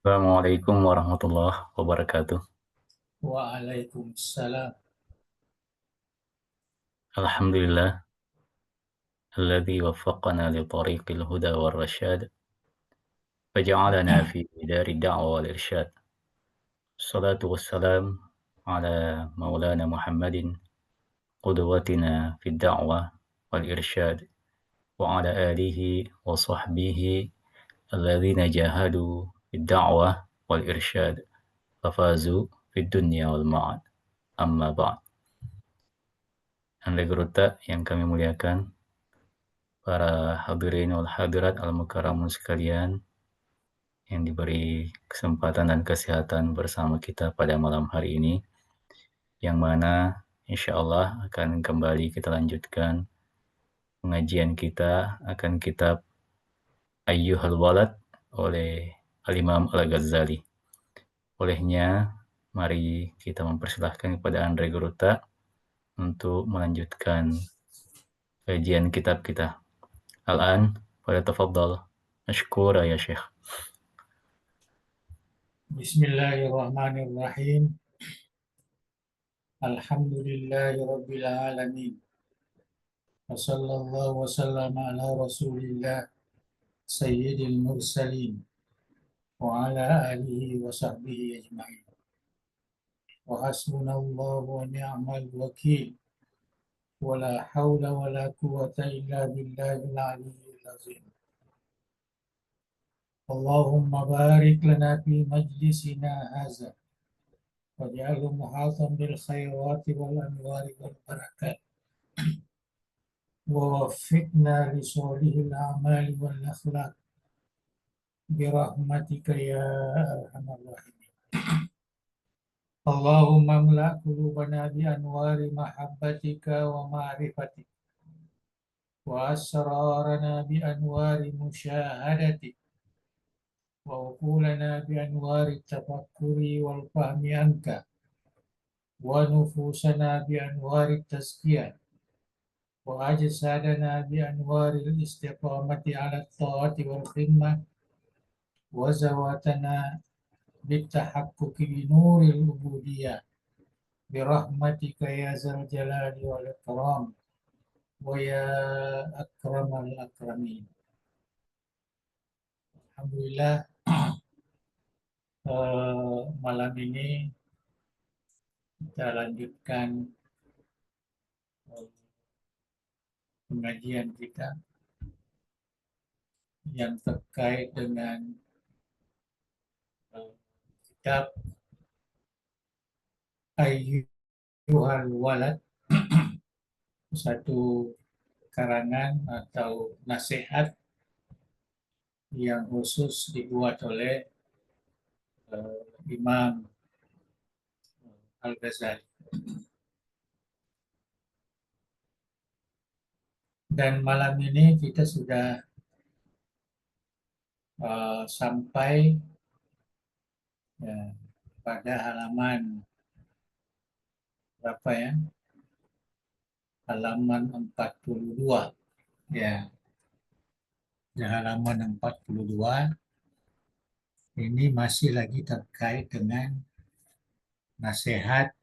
Assalamualaikum warahmatullahi wabarakatuh. Waalaikumsalam. Alhamdulillah, alladzi waffaqana li tariqil huda war rasyad, faja'alana fi dari da'wa wal irsyad. Salatu wassalam ala maulana Muhammadin, qudwatina fid da'wah wal irsyad, wa ala alihi wa sahbihi alladzina jahadu fid da'wah wal irsyad, fafazu fid dunya wal ma'ad. Amma ba'd. Anda Gerutta yang kami muliakan, para hadirin wal hadirat al-mukarramun sekalian yang diberi kesempatan dan kesehatan bersama kita pada malam hari ini, yang mana insya Allah akan kembali kita lanjutkan pengajian kita akan kitab Ayyuhal Walad oleh Al-Imam Al-Ghazali. Olehnya, mari kita mempersilahkan kepada Andre Geruta untuk melanjutkan kajian kitab kita. Al-an, pada tafadhal. Mashkura ya Syekh. Bismillahirrahmanirrahim. Alhamdulillahi rabbil alamin. Wassallallahu wasallam ala rasulillah sayyidil mursalin wa ala alihi wa sahbihi ajma'in. Wa hasbunallahu wa ni'mal wakil. Wa la hawla wa la quwwata illa billahil aliyyil azim. Allahumma barik lana fi majlisina hadza waj'alhu muhatan bil khairati wal anwari wal barakat. ووفقنا لصالح الأعمال والأخلاق برحمتك يا أرحم الراحمين. اللهم املأ قلوبنا بأنوار محبتك ومعرفتك، وأسرارنا بأنوار مشاهدتك، وعقولنا بأنوار التفكر والفهم عنك، ونفوسنا بأنوار التزكية، وأجسادنا بأنوار الاستقامة على الطاعة والخدمة، وزواتنا بالتحقق بنور العبودية برحمتك يا ذا الجلال والإكرام ويا أكرم الأكرمين. Alhamdulillah, malam ini kita lanjutkan pengajian kita yang terkait dengan kitab Ayyuhal Walad, satu karangan atau nasihat yang khusus dibuat oleh Imam Al-Ghazali. Dan malam ini kita sudah sampai ya, pada halaman berapa ya? Halaman 42. Ya. Di halaman 42 ini masih lagi terkait dengan nasihat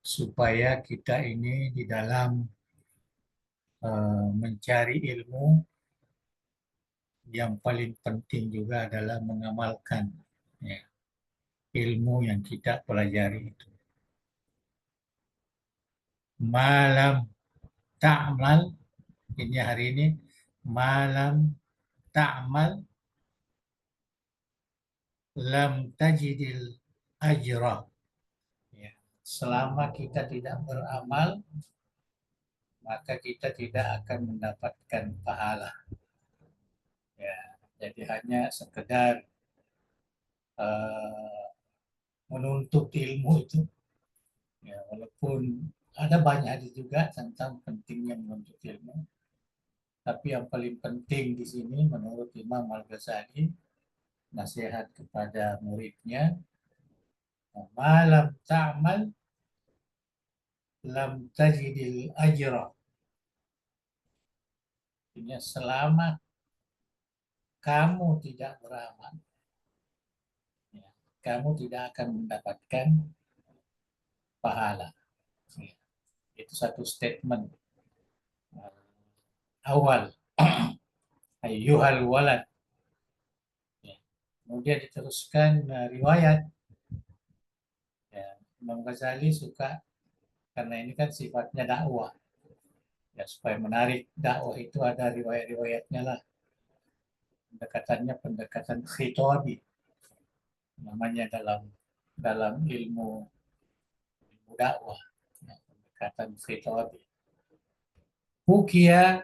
supaya kita ini di dalam mencari ilmu, yang paling penting juga adalah mengamalkan ya, ilmu yang kita pelajari itu. Malam ta'mal, ini hari ini, malam ta'mal lam tajidil ajra. Ya. Selama kita tidak beramal, maka kita tidak akan mendapatkan pahala. Ya, jadi hanya sekedar menuntut ilmu itu, ya, walaupun ada banyak hadis juga tentang pentingnya menuntut ilmu, tapi yang paling penting di sini menurut Imam Al-Ghazali, nasihat kepada muridnya, malam ta'mal lam tajidil ajra. Artinya selama kamu tidak beramal, kamu tidak akan mendapatkan pahala. Itu satu statement awal. Ayyuhal walad. Kemudian diteruskan riwayat. Ya, Imam Ghazali suka, karena ini kan sifatnya dakwah. Ya, supaya menarik dakwah itu ada riwayat-riwayatnya lah. Pendekatannya pendekatan khitabi. Namanya dalam dalam ilmu dakwah. Ya, pendekatan khitabi. Hukia,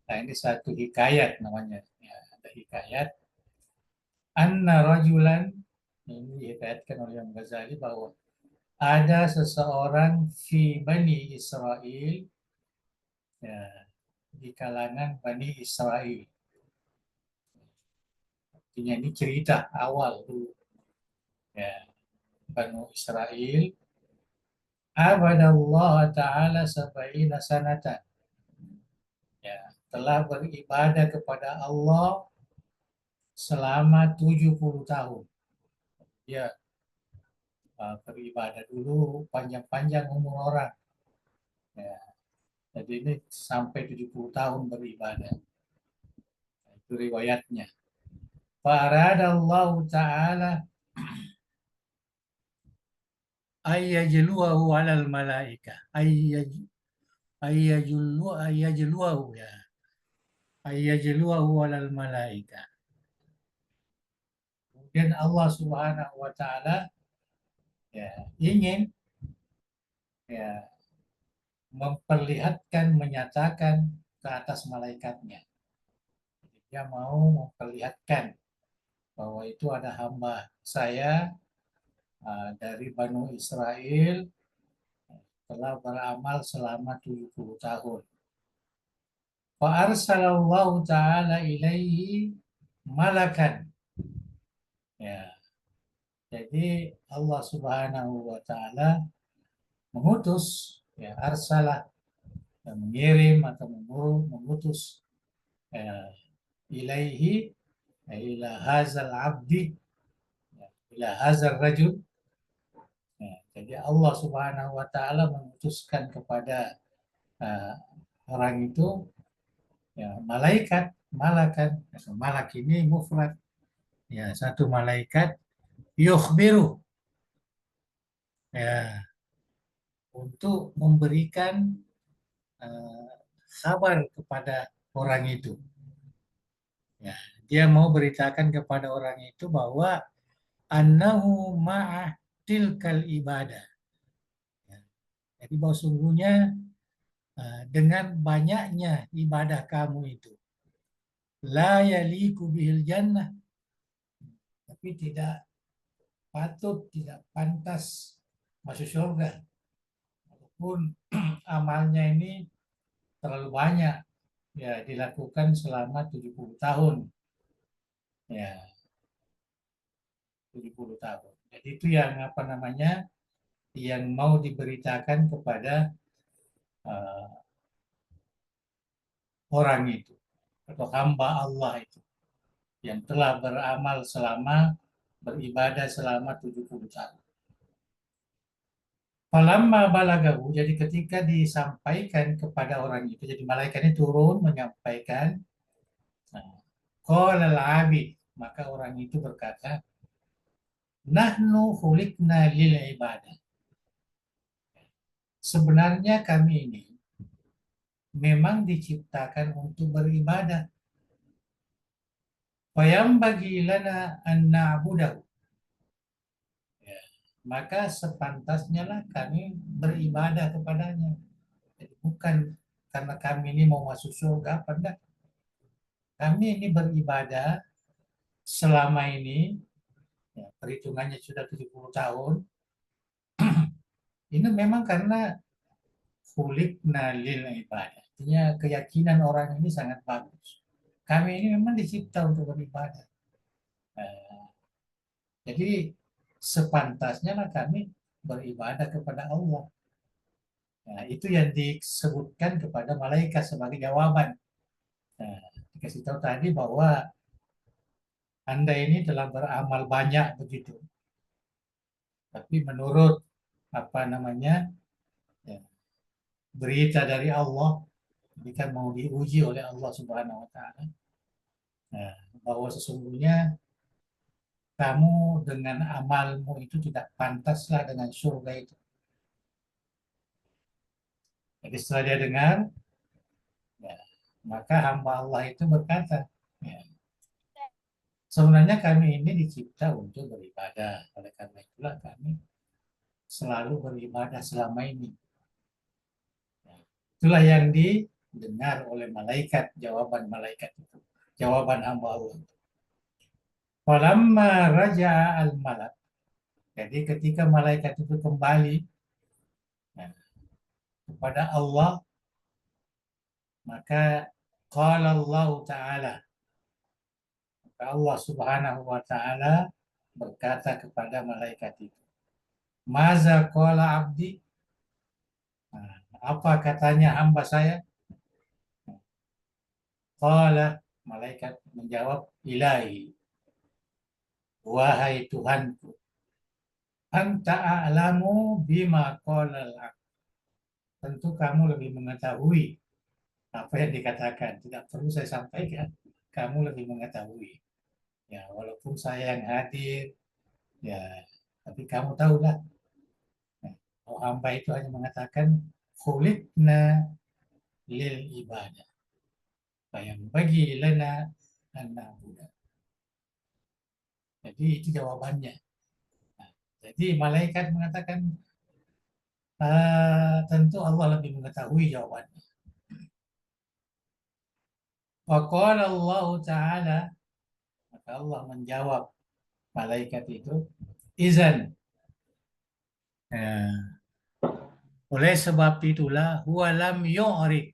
nah ini satu hikayat namanya. Ya, ada hikayat. Anna rajulan, ini dihikayatkan oleh Imam Ghazali bahwa ada seseorang fi Bani Israel, ya, di kalangan Bani Israel. Artinya ini cerita awal dulu. Ya, Bani Israel abadallah ta'ala sab'ina sanatan. Ya, telah beribadah kepada Allah selama 70 tahun. Ya, beribadah dulu panjang-panjang umur orang. Ya, jadi ini sampai 70 tahun beribadah. Itu riwayatnya. Faradallahu ta'ala ayyajluahu alal malaika. Ayyajluahu ya. Ayyajluahu alal malaika. Kemudian Allah Subhanahu wa taala ya ingin ya memperlihatkan, menyatakan ke atas malaikatnya. Dia mau memperlihatkan bahwa itu ada hamba saya dari Banu Israel telah beramal selama 70 tahun. Fa arsalallahu ta'ala ilaihi malakan. Ya. Jadi Allah Subhanahu wa taala mengutus, ya, arsalah, mengirim atau mengutus ilaihi, ila hazal abdi, ila hazal rajul. Ya, jadi Allah Subhanahu wa taala mengutuskan kepada orang itu ya malaikat, malakan. Malak ini mufrad. Ya, satu malaikat yukhbiru, ya, untuk memberikan kabar kepada orang itu. Ya, dia mau beritakan kepada orang itu bahwa annahu ma'ah tilkal ibadah. Ya, jadi bahwa sungguhnya dengan banyaknya ibadah kamu itu la yaliku bihil jannah, tapi tidak patut, tidak pantas masuk surga. Walaupun amalnya ini terlalu banyak, ya dilakukan selama 70 tahun. Ya, 70 tahun. Jadi itu yang apa namanya, yang mau diberitakan kepada uh, orang itu atau hamba Allah itu yang telah beramal selama, beribadah selama 70 tahun. Falamma balagahu, jadi ketika disampaikan kepada orang itu, jadi malaikatnya turun menyampaikan, qala al-abid, maka orang itu berkata, nahnu khuliqna lil ibadah. Sebenarnya kami ini memang diciptakan untuk beribadah. Fayambagi lana an na'budahu. Ya, maka sepantasnya lah kami beribadah kepadanya. Jadi bukan karena kami ini mau masuk surga, apa enggak. Kami ini beribadah selama ini, ya, perhitungannya sudah 70 tahun. Ini memang karena khuliqna lil ibadah. Artinya keyakinan orang ini sangat bagus. Kami ini memang dicipta untuk beribadah. Jadi sepantasnya lah kami beribadah kepada Allah. Nah, itu yang disebutkan kepada malaikat sebagai jawaban. Nah, dikasih tahu tadi bahwa Anda ini telah beramal banyak begitu. Tapi menurut apa namanya, ya, berita dari Allah, ini kan mau diuji oleh Allah Subhanahu Wa Taala, nah, bahwa sesungguhnya kamu dengan amalmu itu tidak pantaslah dengan surga itu. Jadi setelah dia dengar, ya, maka hamba Allah itu berkata, ya, sebenarnya kami ini dicipta untuk beribadah. Oleh karena itulah kami selalu beribadah selama ini. Ya, itulah yang didengar oleh malaikat, jawaban malaikat itu. Jawaban hamba Allah. Falamma raja al-malak. Jadi ketika malaikat itu kembali, ya, kepada Allah, maka qala Allah Ta'ala, maka Allah Subhanahu wa Ta'ala berkata kepada malaikat itu, Maza qala abdi, nah, apa katanya hamba saya? Qala, malaikat menjawab, ilahi, wahai Tuhanku, anta a'lamu bima qala al-abd. Tentu kamu lebih mengetahui apa yang dikatakan. Tidak perlu saya sampaikan, kamu lebih mengetahui. Ya, walaupun saya yang hadir, ya, tapi kamu tahulah. Nah, kalau hamba itu hanya mengatakan khuliqna lil ibadah. Yang bagi lana an na'budu. Jadi itu jawabannya. Nah, jadi malaikat mengatakan tentu Allah lebih mengetahui jawabannya. Wa qala Allah Ta'ala, maka Allah menjawab malaikat itu, izan. Nah, oleh sebab itulah huwa lam yu'rid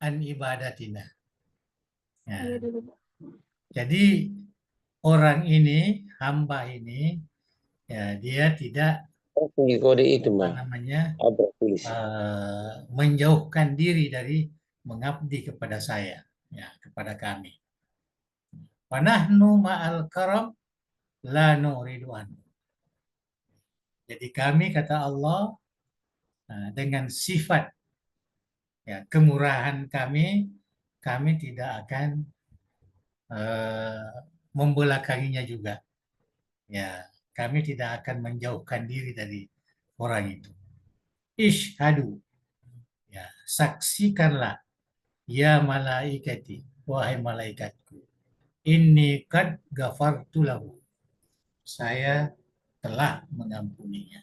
an ibadatina. Nah, jadi orang ini, hamba ini, ya dia tidak Kode itu apa mah namanya apa tulis? menjauhkan diri dari mengabdi kepada saya, ya kepada kami. Wanahnu ma'al karam la nuridu anhu. Jadi kami kata Allah dengan sifat, ya, kemurahan kami tidak akan membelakanginya juga. Ya, kami tidak akan menjauhkan diri dari orang itu. Ishhadu, ya, saksikanlah, ya malaikati, wahai malaikatku. Inni kad gafartu lahu. Saya telah mengampuninya.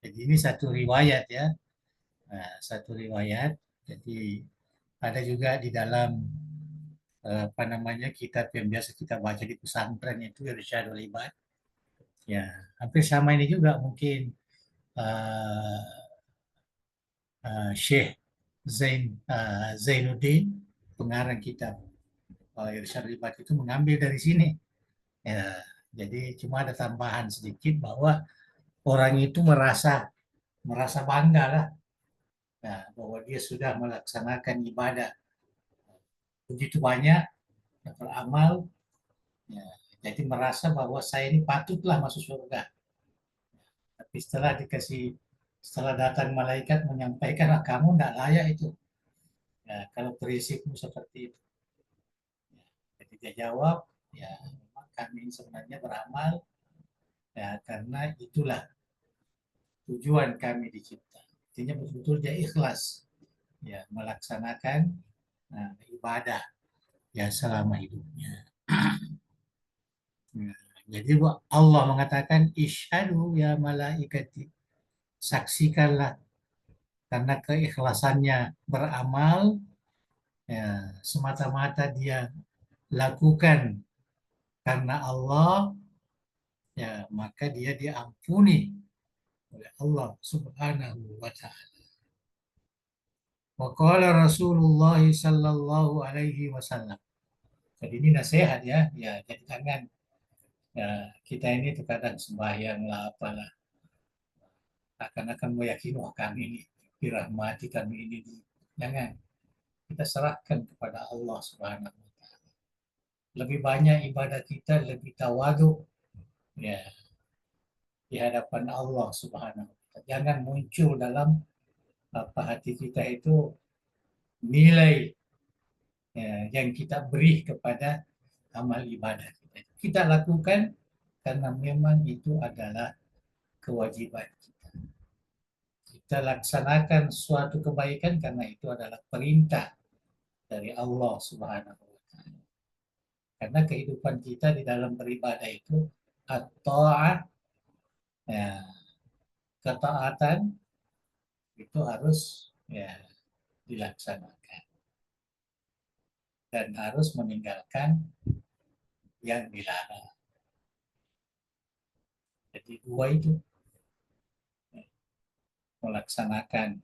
Jadi ini satu riwayat, ya. Nah, satu riwayat. Jadi ada juga di dalam apa namanya kitab yang biasa kita baca di pesantren itu Irsyadul Ibad. Ya, hampir sama ini juga mungkin uh, Syekh Zainuddin, pengarang kitab Irsyadul Ibad itu mengambil dari sini. Ya, jadi cuma ada tambahan sedikit bahwa orang itu merasa bangga lah, nah, bahwa dia sudah melaksanakan ibadah begitu banyak, beramal, ya, jadi merasa bahwa saya ini patutlah masuk surga. Tapi setelah datang malaikat menyampaikan, kamu tidak layak itu. Ya, kalau prinsipmu seperti itu. Ya, jadi dia jawab, ya kami sebenarnya beramal, ya karena itulah tujuan kami dicipta. Artinya betul-betul dia ikhlas, ya melaksanakan ibadah, ya selama hidupnya. Nah, jadi Allah mengatakan isyhadu ya malaikati, saksikanlah karena keikhlasannya beramal, ya semata-mata dia lakukan karena Allah, ya maka dia diampuni oleh Allah Subhanahu wa taala. Wa qala Rasulullah sallallahu alaihi wasallam. Jadi ini nasihat, ya. Ya, jadi jangan, ya, kita ini terkadang sembahyang lah apalah, akan meyakini wah kami ini dirahmati, kami ini jangan, kita serahkan kepada Allah Subhanahu wa taala. Lebih banyak ibadah kita, lebih tawadu, ya. di hadapan Allah Subhanahu wa Ta'ala. Jangan muncul dalam hati kita itu nilai yang kita beri kepada amal ibadah kita. Kita lakukan karena memang itu adalah kewajiban kita. Kita laksanakan suatu kebaikan karena itu adalah perintah dari Allah Subhanahu wa Ta'ala. Karena kehidupan kita di dalam beribadah itu at-ta'ah, ketaatan itu harus dilaksanakan dan harus meninggalkan yang dilarang. Jadi dua itu, melaksanakan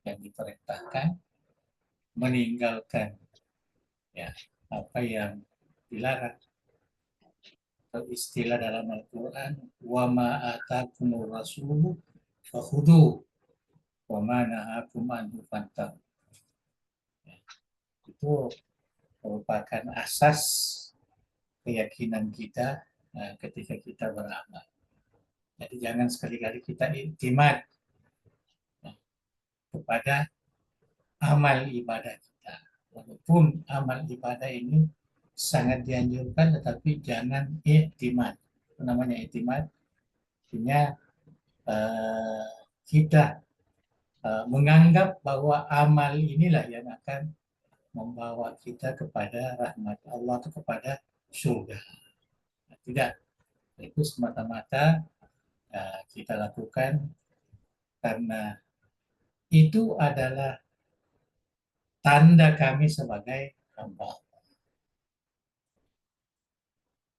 yang diperintahkan, meninggalkan apa yang dilarang. Atau istilah dalam Al-Quran, wa ma atakumur rasulu fakhudu wa ma nahakum anhu fantahu. Itu merupakan asas keyakinan kita ketika kita beramal. Jadi jangan sekali-kali kita iktimad kepada amal ibadah kita. Walaupun amal ibadah ini sangat dianjurkan, tetapi jangan iktimad. Apa namanya iktimad? Artinya kita menganggap bahwa amal inilah yang akan membawa kita kepada rahmat Allah atau kepada surga. Tidak, itu semata-mata kita lakukan karena itu adalah tanda kami sebagai hamba.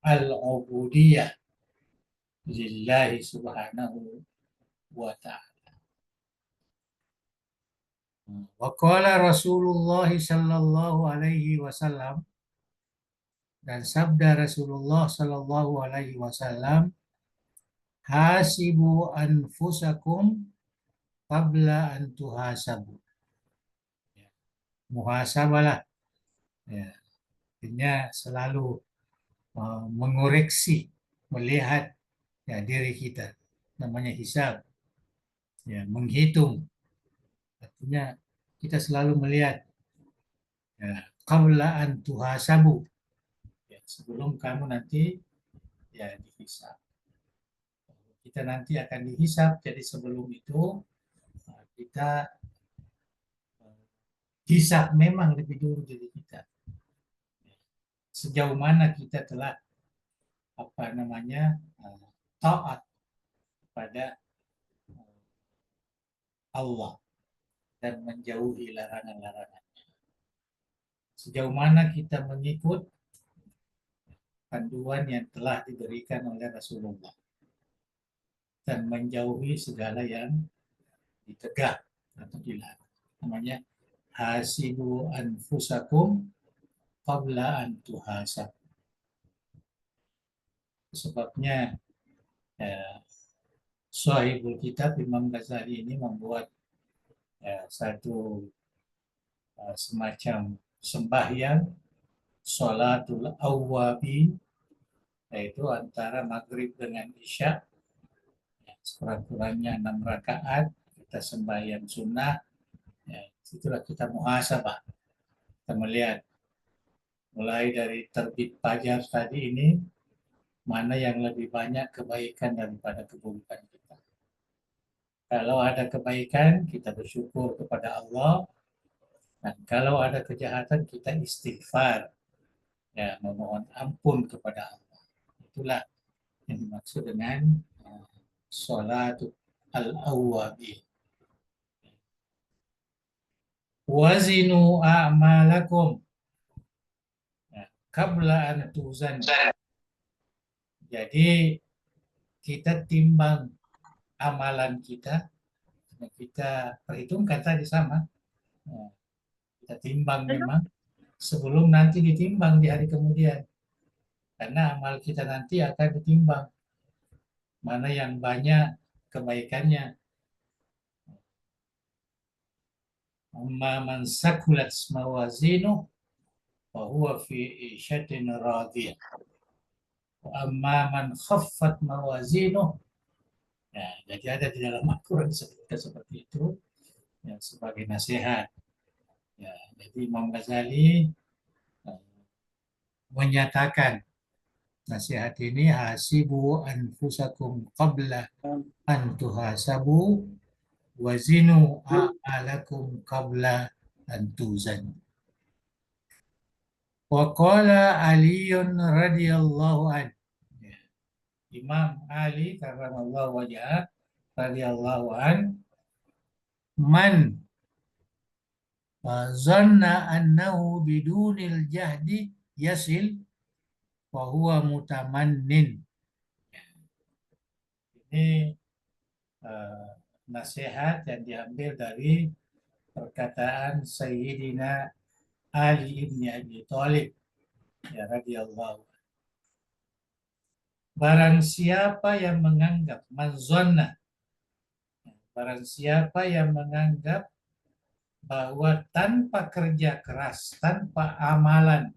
Al-ubudiyah lillahi subhanahu wa ta'ala. Wa qala Rasulullah sallallahu alaihi wasallam, dan sabda Rasulullah sallallahu alaihi wasallam, hasibu anfusakum qabla an tuhasabu. Muhasabalah. Artinya selalu mengoreksi, melihat diri kita, namanya hisab, menghitung. Artinya kita selalu melihat qabla an tuhasabu, sebelum kamu nanti dihisab. Kita nanti akan dihisab, jadi sebelum itu kita hisab memang lebih dulu diri kita. Sejauh mana kita telah taat kepada Allah dan menjauhi larangan-larangannya. Sejauh mana kita mengikut panduan yang telah diberikan oleh Rasulullah dan menjauhi segala yang ditegak atau dilarang. Namanya hasibu anfusakum qabla an tuhasab. Sebabnya Shahihul Kitab Imam Ghazali ini membuat satu semacam sembahyang sholatul awwabi, yaitu antara maghrib dengan isya, sekurang-kurangnya 6 rakaat, kita sembahyang sunnah. Itulah kita muhasabah. Kita melihat mulai dari terbit fajar tadi ini, mana yang lebih banyak kebaikan daripada keburukan kita. Kalau ada kebaikan, kita bersyukur kepada Allah. Dan kalau ada kejahatan, kita istighfar, memohon ampun kepada Allah. Itulah yang dimaksud dengan sholatul al-awwabi. Wazinu a'malakum qabla an tuzan. Jadi kita timbang amalan kita perhitungkan tadi sama. Kita timbang memang sebelum nanti ditimbang di hari kemudian. Karena amal kita nanti akan ditimbang. Mana yang banyak kebaikannya. Amma man sakulat mawazinu wa huwa fi isyatin radiyah. Wa amma man khaffat mawazinu Ya, jadi ada di dalam Al-Quran disebutkan seperti itu ya, sebagai nasihat. Ya, jadi Imam Ghazali menyatakan nasihat ini hasibu anfusakum qabla an tuhasabu wazinu a'alakum qabla an tuzan. Wa qala Aliun radhiyallahu an. Ya, Imam Ali karramallahu wajhah radhiyallahu an, man zanna annahu bidunil jahdi yasil wa huwa mutamannin. Ini nasihat yang diambil dari perkataan Sayyidina Ali ibn Abi Thalib ya radhiyallahu. Barang siapa yang menganggap manzonna, barang siapa yang menganggap bahwa tanpa kerja keras, tanpa amalan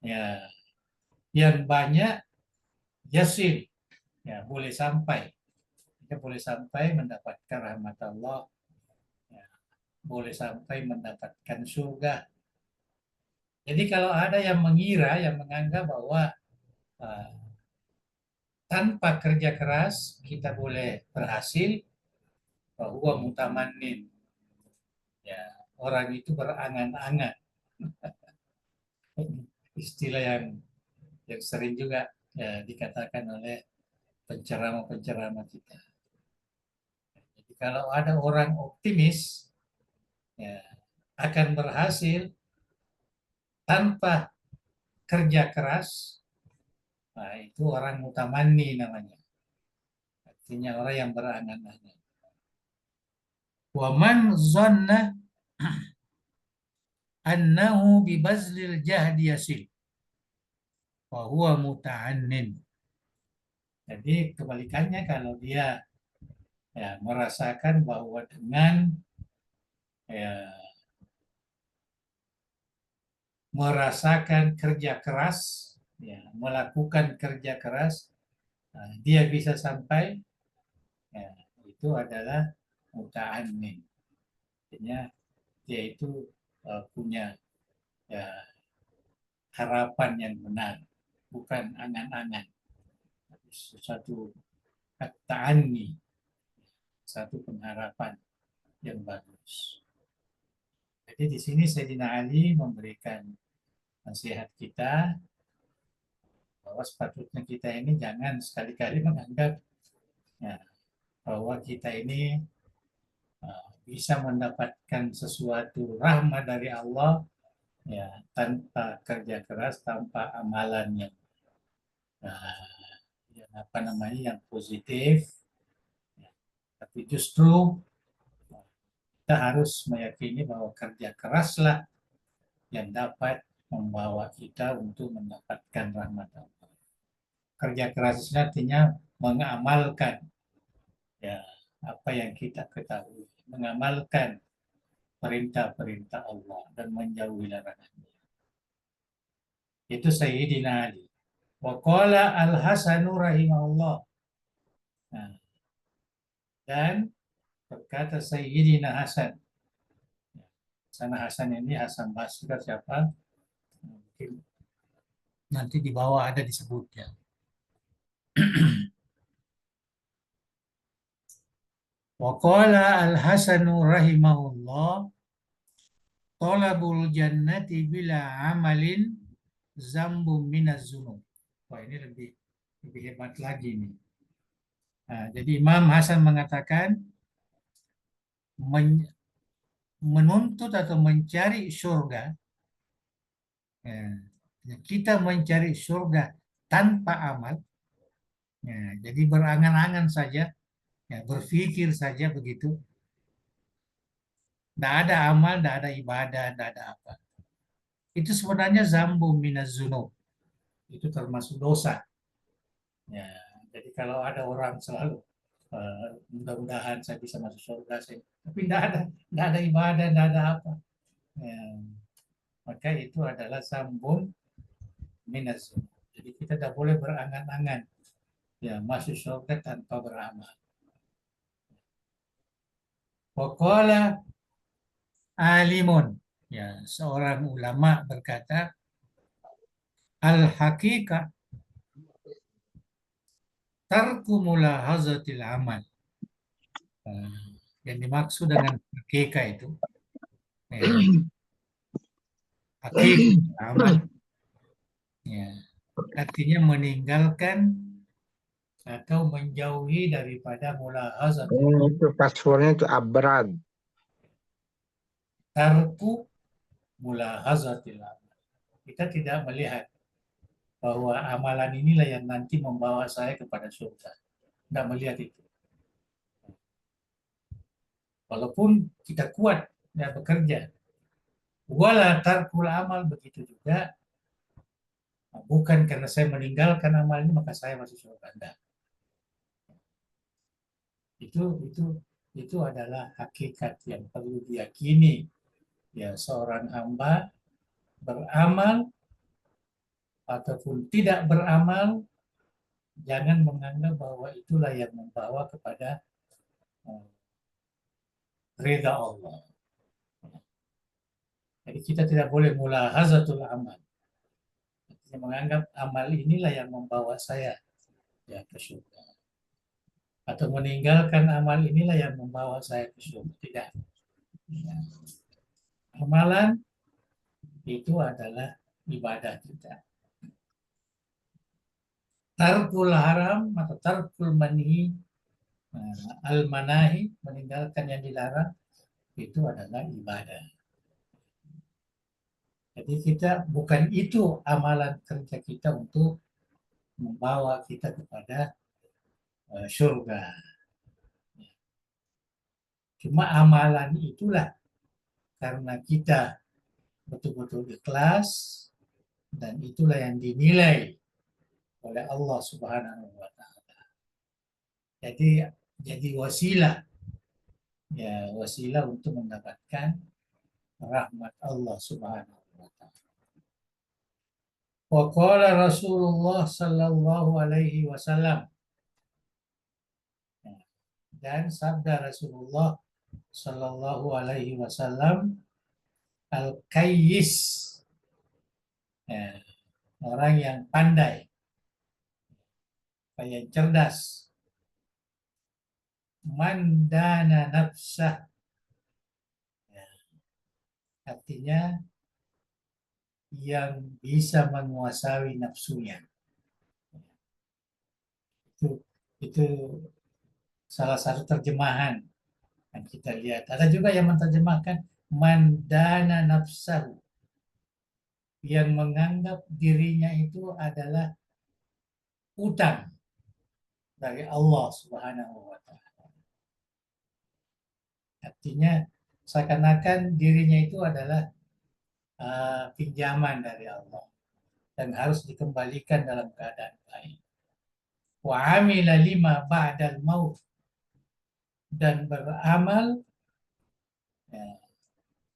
ya yang banyak, yasil ya boleh sampai, kita boleh sampai mendapatkan rahmat Allah, ya, boleh sampai mendapatkan surga. Jadi kalau ada yang mengira, yang menganggap bahwa tanpa kerja keras kita boleh berhasil, bahwa mutamannin, ya orang itu berangan-angan. Istilah yang sering juga ya, dikatakan oleh penceramah-penceramah kita. Jadi kalau ada orang optimis ya, akan berhasil tanpa kerja keras, nah itu orang mutamanni namanya. Artinya orang yang berangan-angan. Wa man zanna annahu bibazlil jahdi yasil wa huwa muta'annin. Jadi kebalikannya, kalau dia ya, merasakan bahwa dengan ya, merasakan kerja keras, ya, melakukan kerja keras, nah, dia bisa sampai, ya, itu adalah muta'annin. Artinya dia itu punya ya, harapan yang benar, bukan angan-angan. Satu ta'anni, satu pengharapan yang bagus. Jadi di sini Sayyidina Ali memberikan nasihat kita bahwa sepatutnya kita ini jangan sekali-kali menganggap ya, bahwa kita ini bisa mendapatkan sesuatu rahmat dari Allah ya tanpa kerja keras, tanpa amalan yang apa namanya yang positif. Ya, tapi justru kita harus meyakini bahwa kerja keraslah yang dapat membawa kita untuk mendapatkan rahmat Allah. Kerja keras artinya mengamalkan ya apa yang kita ketahui, mengamalkan perintah-perintah Allah dan menjauhi larangannya. Itu Sayyidina Ali. Wa qala Al-Hasanu rahimahullah. Nah, dan berkata Sayyidina Hasan. Sana Hasan ini Hasan Basri siapa? Mungkin nanti di bawah ada disebutnya. Wa qala Al-Hasanu rahimahullah, talabul jannati bila amalin zambum minaz zunub. Wah, ini lebih hebat lagi nih. Nah, jadi Imam Hasan mengatakan menuntut atau mencari surga, ya, kita mencari surga tanpa amal, ya, jadi berangan-angan saja, ya, berpikir saja begitu, tidak ada amal, tidak ada ibadah, tidak ada apa. Itu sebenarnya zambu minaz zunub, itu termasuk dosa. Ya, jadi kalau ada orang selalu mudah-mudahan saya bisa masuk surga, tapi tidak ada ibadah, tidak ada apa, ya, maka itu adalah zambun minaz zunub. Jadi kita tidak boleh berangan-angan ya masuk surga tanpa beramal. Waqala alimun. Ya, seorang ulama berkata, al-haqiqah tarku mulahazatil amal. Yang dimaksud dengan haqiqah itu, ya, haqiqah amal, ya, artinya meninggalkan atau menjauhi daripada mulahazatil Itu passwordnya itu abrad. tarku mulahazatil amal. Kita tidak melihat bahwa amalan inilah yang nanti membawa saya kepada surga. Tidak melihat itu. Walaupun kita kuat dan bekerja. Wala tarkul amal, begitu juga. Bukan karena saya meninggalkan amal ini maka saya masuk surga. Tidak. Itu adalah hakikat yang perlu diyakini. Ya, seorang hamba beramal ataupun tidak beramal, jangan menganggap bahwa itulah yang membawa kepada ridha Allah. Jadi kita tidak boleh mulahazatul amal. Artinya menganggap amal inilah yang membawa saya ya ke surga. Atau meninggalkan amal inilah yang membawa saya ke surga. Tidak. Ya. Amalan itu adalah ibadah kita. Tarkul haram atau tarkul manhi al-manahi, meninggalkan yang dilarang, itu adalah ibadah. Jadi kita bukan itu amalan kerja kita untuk membawa kita kepada surga. Cuma amalan itulah karena kita betul-betul ikhlas dan itulah yang dinilai oleh Allah Subhanahu wa taala. Jadi wasilah, ya, wasilah untuk mendapatkan rahmat Allah Subhanahu wa taala. Wa qala Rasulullah sallallahu alaihi wasallam, dan sabda Rasulullah sallallahu alaihi wasallam, al-kayyis, ya, orang yang pandai, yang cerdas, mandana nafsah, ya, artinya yang bisa menguasai nafsunya. Itu salah satu terjemahan yang kita lihat. Ada juga yang menerjemahkan mandana nafsahu, yang menganggap dirinya itu adalah utang dari Allah Subhanahu wa taala. Artinya seakan-akan dirinya itu adalah pinjaman dari Allah dan harus dikembalikan dalam keadaan baik. Wa amila lima ba'dal maut, dan beramal ya,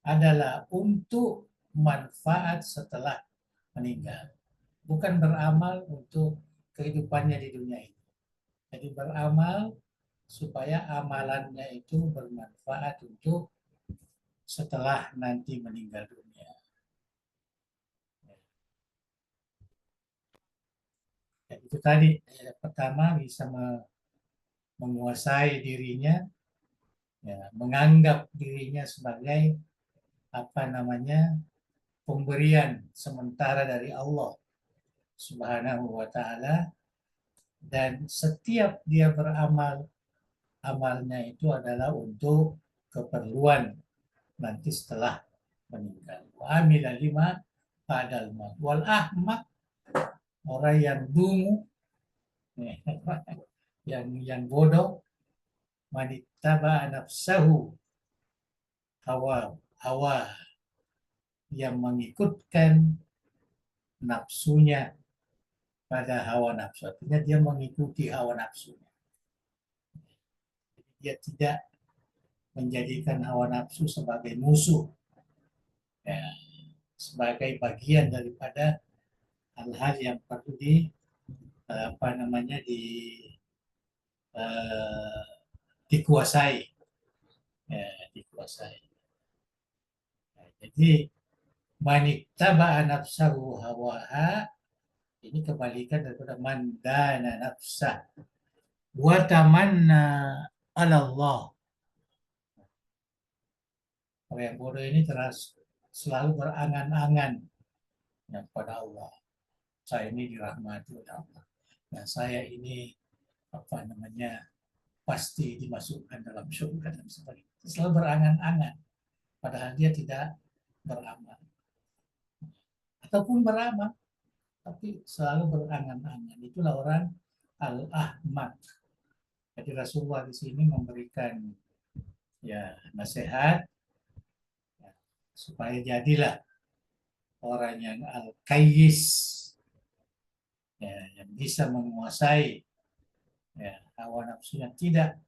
adalah untuk manfaat setelah meninggal. Bukan beramal untuk kehidupannya di dunia ini. Jadi beramal supaya amalannya itu bermanfaat untuk setelah nanti meninggal dunia. Ya, itu tadi pertama bisa menguasai dirinya, ya, menganggap dirinya sebagai pemberian sementara dari Allah Subhanahu wa taala, dan setiap dia beramal, amalnya itu adalah untuk keperluan nanti setelah meninggal. Wa amila lima ba'dal maut. Wal ahmaq, orang yang dungu, yang bodoh, manittaba nafsahu, hawa, yang mengikutkan nafsunya pada hawa nafsu. Artinya dia mengikuti hawa nafsunya. Dia tidak menjadikan hawa nafsu sebagai musuh, ya, sebagai bagian daripada hal-hal yang perlu dikuasai. ya, dikuasai. Nah, jadi manittaba'a nafsahu hawaha ini kebalikan daripada mandana nafsah wa tamanna ala Allah. Orang yang bodoh ini terus selalu berangan-angan ya, pada Allah. Saya ini dirahmati oleh Allah. Nah, saya ini pasti dimasukkan dalam surga dan sebagainya. Selalu berangan-angan, padahal dia tidak beramal. Ataupun beramal, tapi selalu berangan-angan. Itulah orang al-ahmak. Jadi Rasulullah di sini memberikan ya nasihat ya, supaya jadilah orang yang al-kayyis, ya, yang bisa menguasai ya, hawa nafsunya, tidak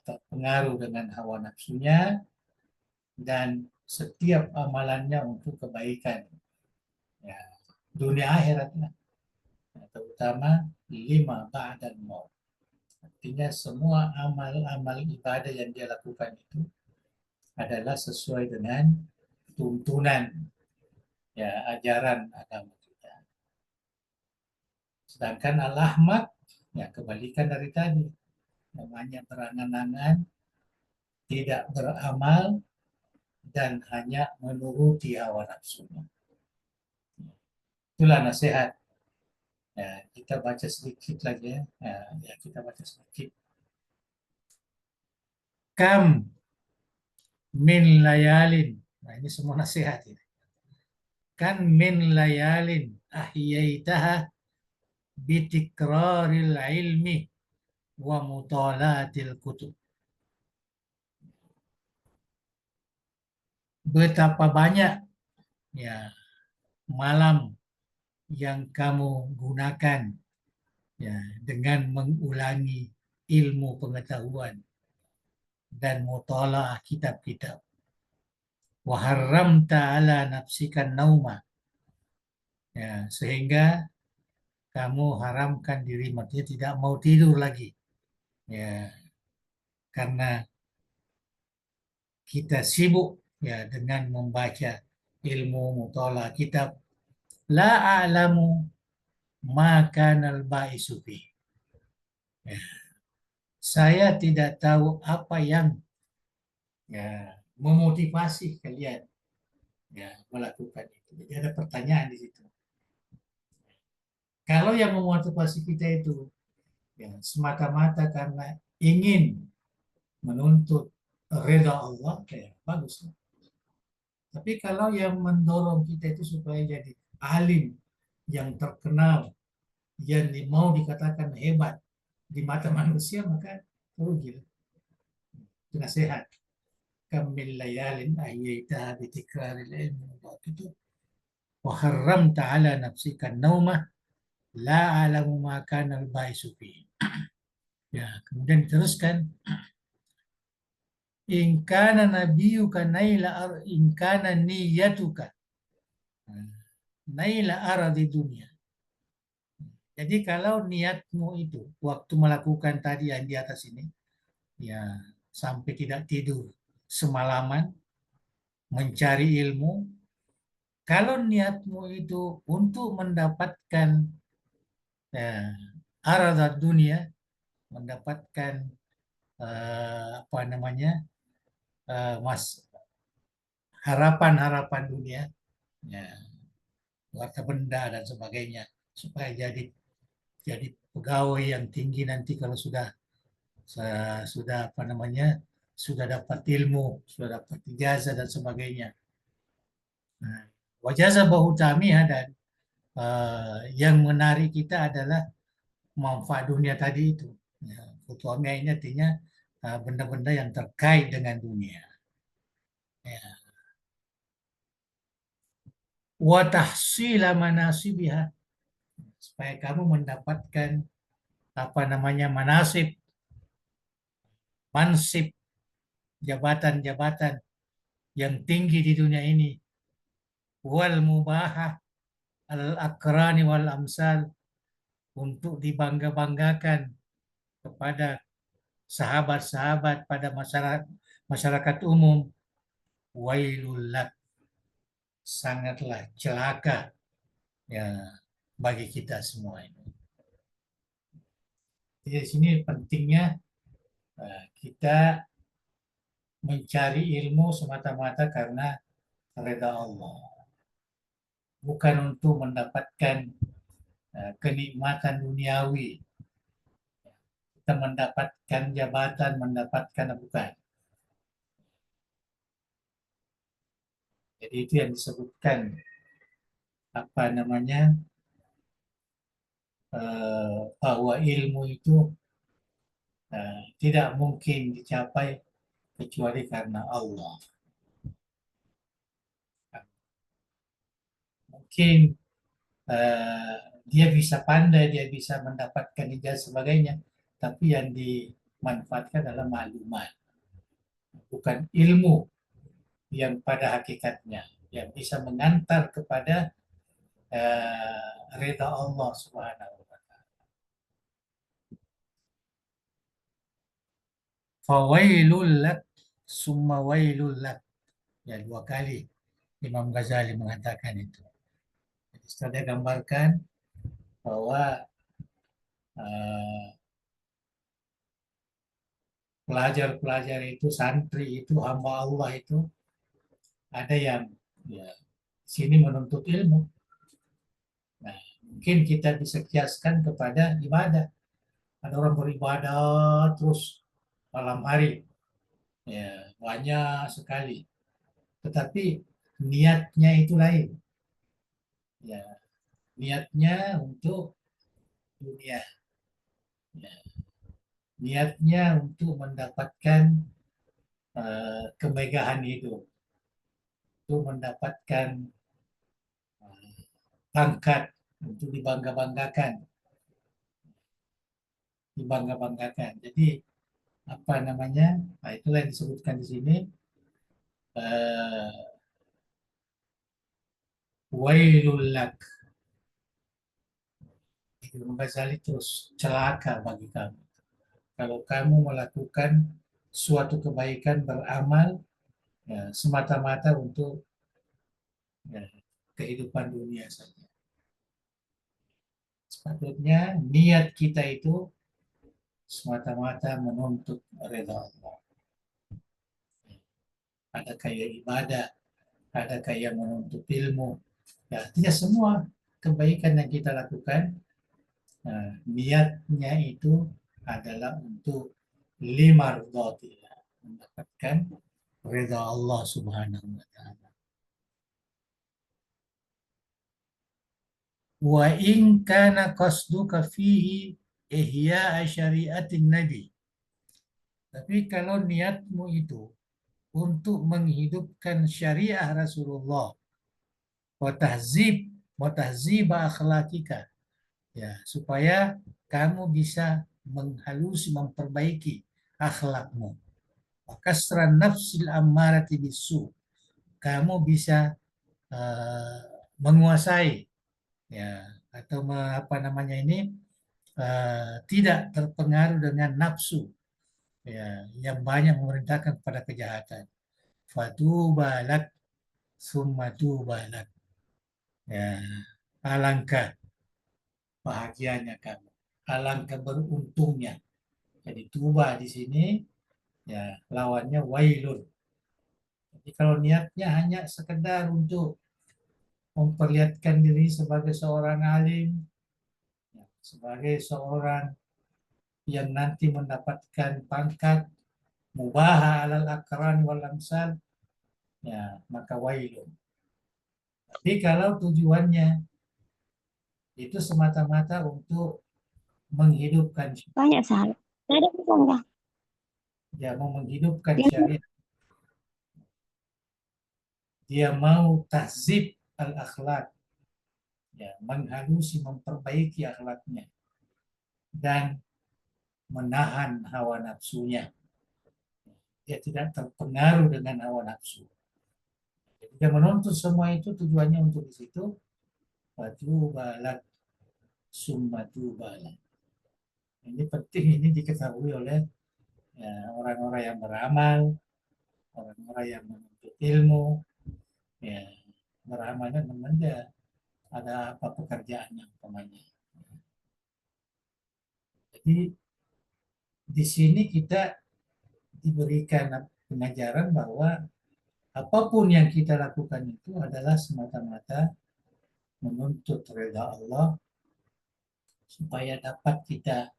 terpengaruh dengan hawa nafsunya, dan setiap amalannya untuk kebaikan ya, dunia akhiratnya, ya, terutama 5 ba'dal maut. Artinya semua amal-amal ibadah yang dia lakukan itu adalah sesuai dengan tuntunan ya ajaran agama kita. Sedangkan al-ahmak ya kebalikan dari tadi, namanya berangan-angan, tidak beramal, dan hanya menuruti hawa nafsunya. Itulah nasihat. Ya, kita baca sedikit lagi ya. Ya, kita baca sedikit. Kam min layalin. Nah, ini semua nasihat ini. Kan min layalin ahyaitaha bitikraril ilmi wa mutalatil kutub. Betapa banyak ya malam yang kamu gunakan ya dengan mengulangi ilmu pengetahuan dan mutalaah kitab-kitab. Wa haramta ala nafsikan nauma. Ya, sehingga kamu haramkan diri, maksudnya tidak mau tidur lagi. Ya, karena kita sibuk ya dengan membaca ilmu mutalaah kitab. La a'lamu ma kanal ba'isu fi. Ya. Saya tidak tahu apa yang ya memotivasi kalian ya melakukan itu. Jadi ada pertanyaan di situ. Kalau yang memotivasi kita itu ya semata-mata karena ingin menuntut reda Allah, ya bagus. Tapi kalau yang mendorong kita itu supaya jadi alim yang terkenal, yang mau dikatakan hebat di mata manusia, maka rugi. Itu nasihat. Kamil layalin ahyaitaha bitikraril ilmi itu wa haramta ala nafsika naumah la alamu ma kana al-baisu fi. Ya, kemudian diteruskan in kana nabiyuka naila in kana niyatuka naila aradi dunia. Jadi kalau niatmu itu waktu melakukan tadi yang di atas ini ya sampai tidak tidur semalaman mencari ilmu, kalau niatmu itu untuk mendapatkan aradat dunia, mendapatkan harapan-harapan dunia, ya, harta benda dan sebagainya, supaya jadi pegawai yang tinggi nanti kalau sudah sudah dapat ilmu, sudah dapat ijazah dan sebagainya. Nah, wajazah bahu tamiha, dan yang menarik kita adalah manfaat dunia tadi itu. Ya, futuamia ini artinya benda-benda yang terkait dengan dunia. Ya. Wa tahsila manasibiha, supaya kamu mendapatkan manasib, mansib, jabatan-jabatan yang tinggi di dunia ini. Wal mubahah al-akrani wal amsal, untuk dibangga-banggakan kepada sahabat-sahabat pada masyarakat masyarakat umum, wailul lak, sangatlah celaka ya bagi kita semua ini. Jadi di sini pentingnya kita mencari ilmu semata-mata karena redha Allah, bukan untuk mendapatkan kenikmatan duniawi, kita mendapatkan jabatan, mendapatkan bukan. Jadi itu yang disebutkan apa namanya bahwa ilmu itu tidak mungkin dicapai kecuali karena Allah. Mungkin dia bisa pandai, dia bisa mendapatkan ijazah sebagainya, tapi yang dimanfaatkan adalah maklumat, bukan ilmu yang pada hakikatnya yang bisa mengantar kepada ridha Allah Subhanahu wa taala. Fawailul lak summa wailul lak. Ya, 2 kali Imam Ghazali mengatakan itu. Jadi setelah dia gambarkan bahwa pelajar-pelajar itu, santri itu, hamba Allah itu, ada yang ya, sini menuntut ilmu. Nah, mungkin kita bisa kiaskan kepada ibadah. Ada orang beribadah terus malam hari, ya banyak sekali. Tetapi niatnya itu lain. Ya, niatnya untuk dunia. Ya, niatnya untuk mendapatkan kemegahan hidup, untuk mendapatkan pangkat, untuk dibangga-banggakan. Jadi apa namanya? Nah, itulah yang disebutkan di sini. Wailul lak. Imam Ghazali terus celaka bagi kamu. Kalau kamu melakukan suatu kebaikan, beramal ya, semata-mata untuk ya, kehidupan dunia saja. Sepatutnya niat kita itu semata-mata menuntut redha Allah. Ada kayak ibadah, ada kayak menuntut ilmu. Ya, artinya semua kebaikan yang kita lakukan, niatnya itu adalah untuk limardhatillah, mendapatkan redha Allah Subhanahu wa taala. Wa in kana qasduka fihi ihya syariatin nabi. Tapi kalau niatmu itu untuk menghidupkan syariah Rasulullah, wa tahzib akhlakika, ya, supaya kamu bisa menghalusi, memperbaiki akhlakmu. Kasran nafsil ammarati bisu, kamu bisa menguasai ya, atau apa namanya ini, tidak terpengaruh dengan nafsu ya, yang banyak memerintahkan kepada kejahatan. Fatubalak summa tubalak, ya, alangkah bahagianya kamu, alangkah beruntungnya. Jadi tuba di sini ya lawannya wailun. Jadi kalau niatnya hanya sekedar untuk memperlihatkan diri sebagai seorang alim, ya, sebagai seorang yang nanti mendapatkan pangkat mubaha alal akran wal amsal, ya maka wailun. Tapi kalau tujuannya itu semata-mata untuk menghidupkan, banyak salah. Ada bukan? dia mau menghidupkan syariat, dia mau tahzib al akhlak, ya, menghalusi, memperbaiki akhlaknya dan menahan hawa nafsunya. Dia tidak terpengaruh dengan hawa nafsu. Jadi dia menuntut semua itu tujuannya untuk di situ. Fatubalak summa tubalak. Ini penting, ini diketahui oleh ya, orang-orang yang beramal, orang-orang yang menuntut ilmu, ya beramalnya memang dia ada apa pekerjaannya umpamanya. Jadi di sini kita diberikan pengajaran bahwa apapun yang kita lakukan itu adalah semata-mata menuntut ridha Allah supaya dapat kita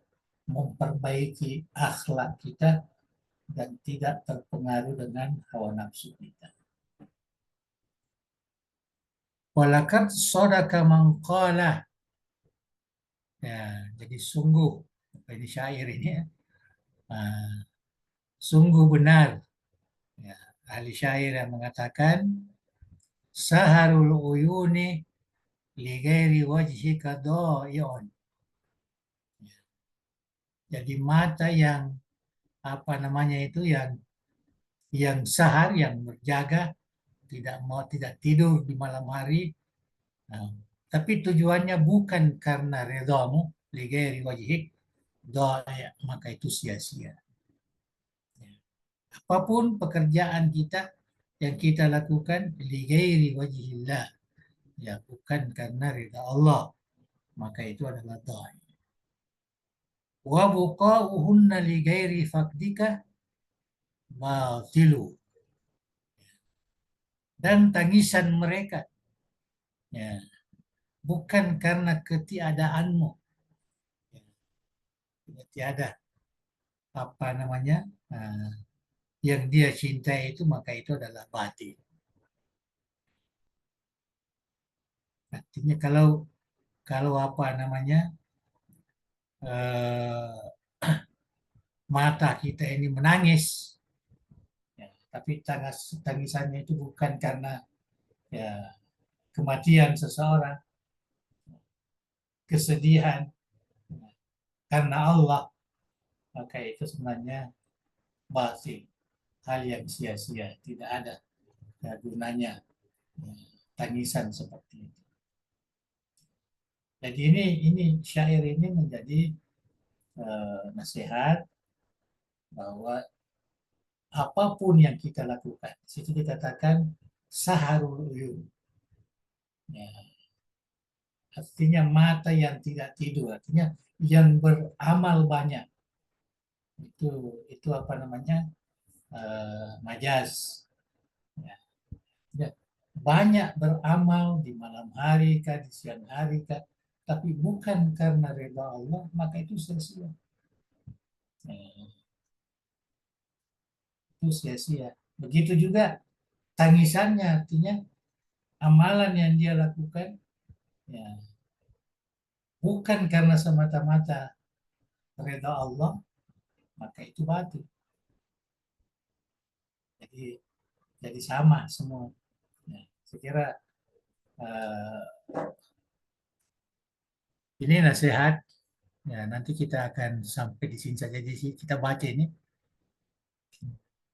memperbaiki akhlak kita dan tidak terpengaruh dengan hawa nafsu kita. Walakad sodaka mangqala. Ya, jadi sungguh, ini syair ini ya. Sungguh benar. Ya, ahli syair yang mengatakan saharul uyuni li ghairi wajhika dha'i'un. Jadi mata yang apa namanya itu yang sahar, yang berjaga, tidak tidur di malam hari. Nah, tapi tujuannya bukan karena redamu, li ghairi wajhik, maka itu sia-sia. Apapun pekerjaan kita yang kita lakukan li ghairi wajhillah, ya bukan karena ridha Allah, maka itu adalah dha'i. Wa buqa'uhunna li ghairi faqdika batilu. Dan tangisan mereka, ya, bukan karena ketiadaanmu, ya, tiada apa namanya yang dia cintai itu, maka itu adalah batil. Artinya kalau apa namanya mata kita ini menangis, ya, tapi tangisannya itu bukan karena ya kematian seseorang, kesedihan, karena Allah, maka itu sebenarnya batil, hal yang sia-sia, tidak ada ya, gunanya ya, tangisan seperti itu. Jadi ini syair ini menjadi nasihat bahwa apapun yang kita lakukan, di situ dikatakan saharul uyun, ya, artinya mata yang tidak tidur, artinya yang beramal banyak. Itu apa namanya majaz. Ya. Ya. Banyak beramal di malam hari kah, di siang hari kah, tapi bukan karena ridha Allah, maka itu sia-sia. Itu sia-sia. Begitu juga tangisannya, artinya amalan yang dia lakukan ya bukan karena semata-mata ridha Allah, maka itu batil. Jadi sama semua. Ya, saya kira ini nasihat. Ya, nanti kita akan sampai di sini saja. Jadi kita baca ini.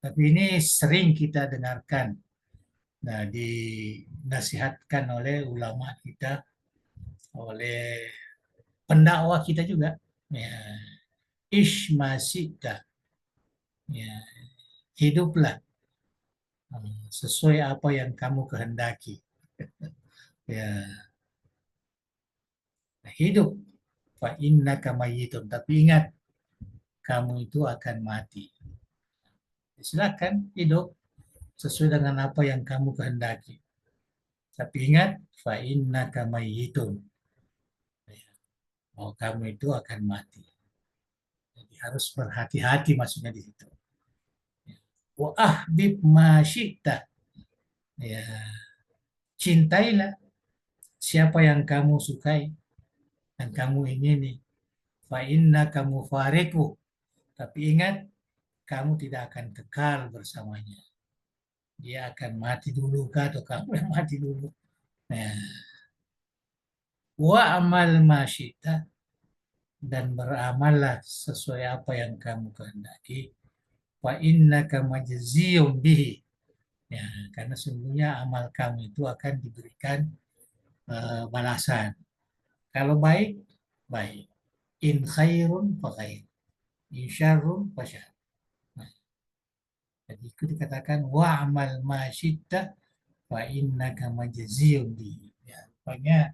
Tapi ini sering kita dengarkan. Nah, dinasihatkan oleh ulama kita, oleh pendakwah kita juga. Ya, ish masita. Ya, hiduplah sesuai apa yang kamu kehendaki. Ya, hidup. Fa innaka mayyitun. Tapi ingat, kamu itu akan mati. Silakan hidup sesuai dengan apa yang kamu kehendaki. Tapi ingat, fa innaka mayyitun. Oh, kamu itu akan mati. Jadi harus berhati-hati maksudnya di situ. Wa ahbib ma syi'ta. Ya, cintailah siapa yang kamu sukai dan kamu ingini. Fa innaka mufariqu. Tapi ingat, kamu tidak akan kekal bersamanya. Dia akan mati dulu kah atau kamu yang mati dulu. Nah, wa amal masyita, dan beramallah sesuai apa yang kamu kehendaki. Wa innaka majziyum bihi. Ya, karena sungguhnya amal kamu itu akan diberikan balasan. Kalau baik, baik. In khairun fa khair. In syarrun fa syarr. Jadi itu dikatakan wa'amal ma syi'ta wa innaka majziyun bihi. Ya, rupanya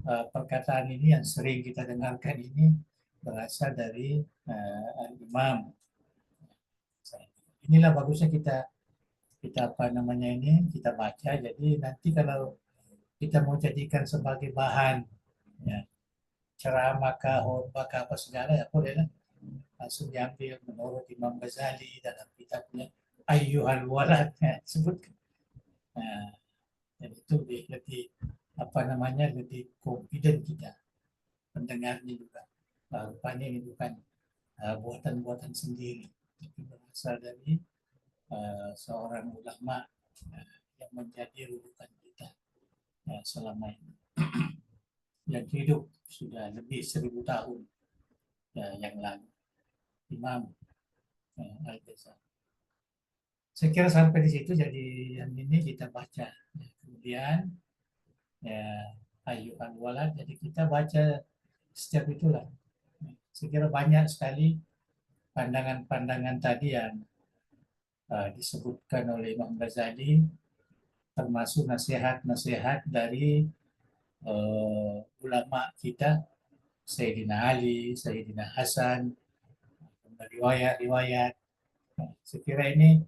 perkataan ini yang sering kita dengarkan ini berasal dari Al-Imam. Inilah bagusnya kita apa namanya ini kita baca. Jadi nanti kalau kita mau jadikan sebagai bahan ya, ceramah kah, khotbah kah, apa segala ya boleh lah. Langsung diambil menurut Imam Ghazali dalam kitabnya Ayyuhal Walad ya, sebutkan. Nah, dan itu lebih apa namanya lebih confident kita pendengarnya juga. Rupanya ini bukan buatan-buatan sendiri, tapi berasal dari seorang ulama yang menjadi rujukan kita selama ini. Yang hidup sudah lebih 1000 tahun yang lalu. Imam Al-Ghazali. Saya kira sampai di situ, jadi yang ini kita baca. Kemudian ya Ayyuhal Walad, jadi kita baca setiap itulah. Saya kira banyak sekali pandangan-pandangan tadi yang disebutkan oleh Imam Ghazali, termasuk nasihat-nasihat dari ulama kita, Sayyidina Ali, Sayyidina Hasan, riwayat-riwayat. Saya kira ini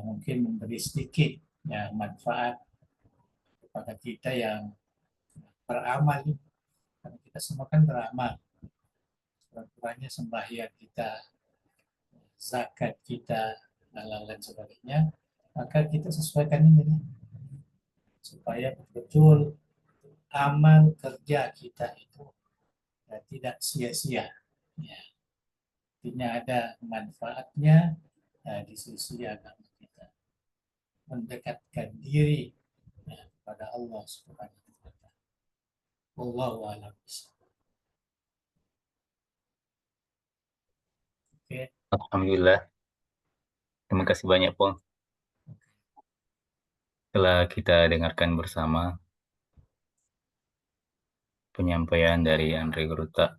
mungkin memberi sedikit ya, manfaat kepada kita yang beramal. Karena kita semua kan beramal. Kurang-kurangnya sembahyang kita, zakat kita, dan lain sebagainya. Maka kita sesuaikan ini supaya betul amal kerja kita itu tidak sia-sia. Ya. Artinya ada manfaatnya di sisi agama kita. Mendekatkan diri kepada Allah Subhanahu wa taala. Wallahu a'lam bishawab. Oke. Alhamdulillah. Terima kasih banyak, Pong. Setelah kita dengarkan bersama penyampaian dari Andre Gruta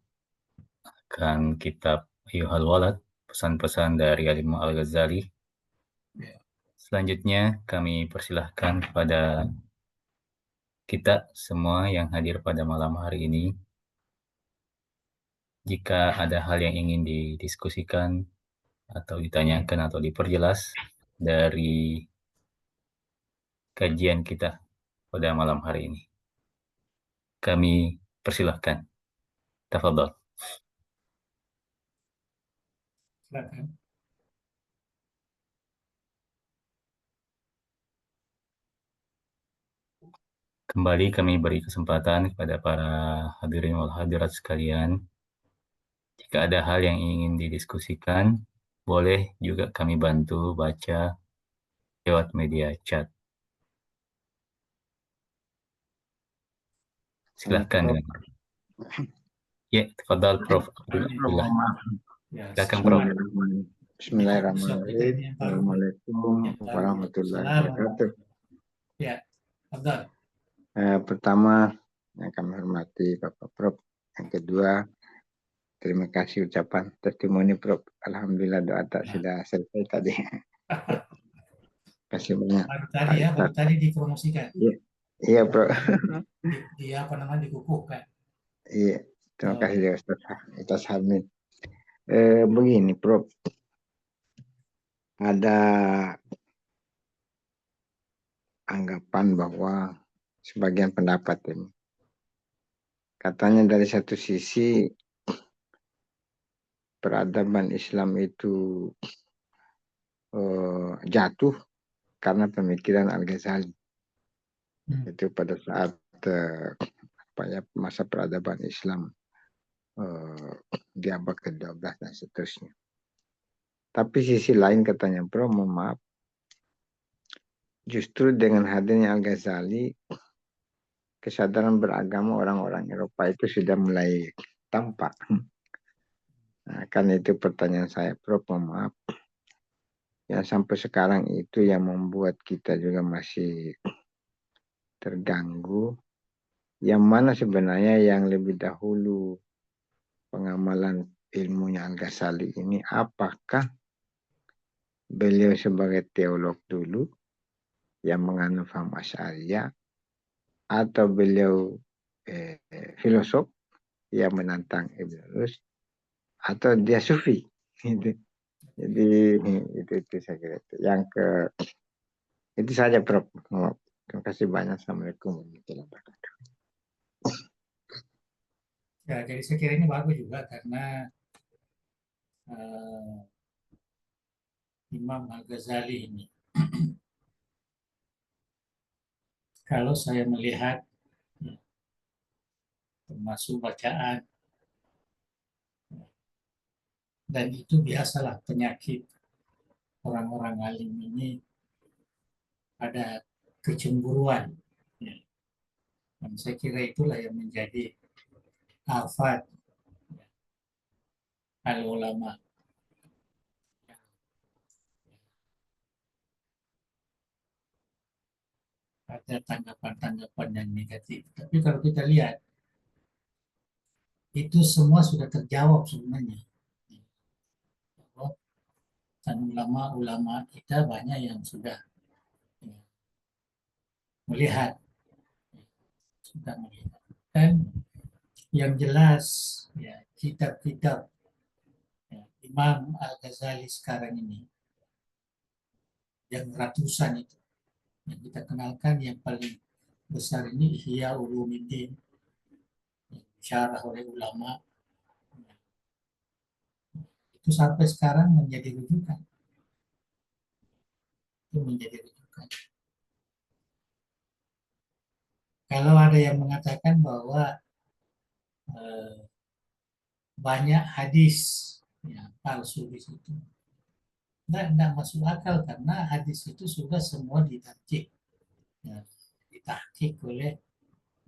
akan kitab Ayyuhal Walad, pesan-pesan dari Al-Imam Al-Ghazali. Selanjutnya kami persilahkan kepada kita semua yang hadir pada malam hari ini. Jika ada hal yang ingin didiskusikan atau ditanyakan atau diperjelas dari kajian kita pada malam hari ini, kami persilahkan. Tafadhol. Silakan. Kembali kami beri kesempatan kepada para hadirin wal hadirat sekalian. Jika ada hal yang ingin didiskusikan, boleh juga kami bantu baca lewat media chat. Silahkan. Ya, tafadhal Prof. Abdullah. Silakan Prof. Bismillahirrahmanirrahim. Assalamualaikum warahmatullahi wabarakatuh. Ya, Abdul. Pertama, yang kami hormati Bapak Prof. Yang kedua, terima kasih ucapan testimoni Prof. Alhamdulillah doa tak sudah selesai tadi. Kasih banyak. Baru tadi dipromosikan. Iya Prof. Dia apa namanya dikukuhkan. Iya, terima kasih ya Ustaz Hamid. Begini Prof. Ada anggapan bahwa sebagian pendapat ini katanya dari satu sisi peradaban Islam itu jatuh karena pemikiran Al-Ghazali. Itu pada saat masa peradaban Islam di abad ke-12 dan seterusnya. Tapi sisi lain katanya Bro, mohon maaf, justru dengan hadirnya Al-Ghazali, kesadaran beragama orang-orang Eropa itu sudah mulai tampak. Nah, kan itu pertanyaan saya, Prof, mohon maaf. Yang sampai sekarang itu yang membuat kita juga masih terganggu. Yang mana sebenarnya yang lebih dahulu pengamalan ilmunya Al-Ghazali ini, apakah beliau sebagai teolog dulu yang menganut faham Asy'ariyah, atau beliau filosof yang menantang Ibn Rus, atau dia sufi. Gitu. Jadi itu saya kira itu. Itu saja Prof. Terima kasih banyak. Assalamualaikum warahmatullahi wabarakatuh. Ya, jadi saya kira ini bagus juga karena Imam Al-Ghazali ini, kalau saya melihat termasuk bacaan, dan itu biasalah penyakit orang-orang alim ini, ada kecemburuan. Ya. Dan saya kira itulah yang menjadi afat al-ulama. Ada tanggapan-tanggapan yang negatif. Tapi kalau kita lihat, itu semua sudah terjawab sebenarnya. Dan ulama-ulama kita banyak yang sudah melihat. Dan yang jelas, ya, kitab-kitab Imam Al-Ghazali sekarang ini, yang ratusan itu, yang kita kenalkan yang paling besar ini Ihya Ulumuddin, syarah oleh ulama, itu sampai sekarang menjadi rujukan. Itu menjadi rujukan. Kalau ada yang mengatakan bahwa banyak hadis ya, palsu di situ, tidak masuk akal karena hadis itu sudah semua ditahqiq, ya, ditahqiq oleh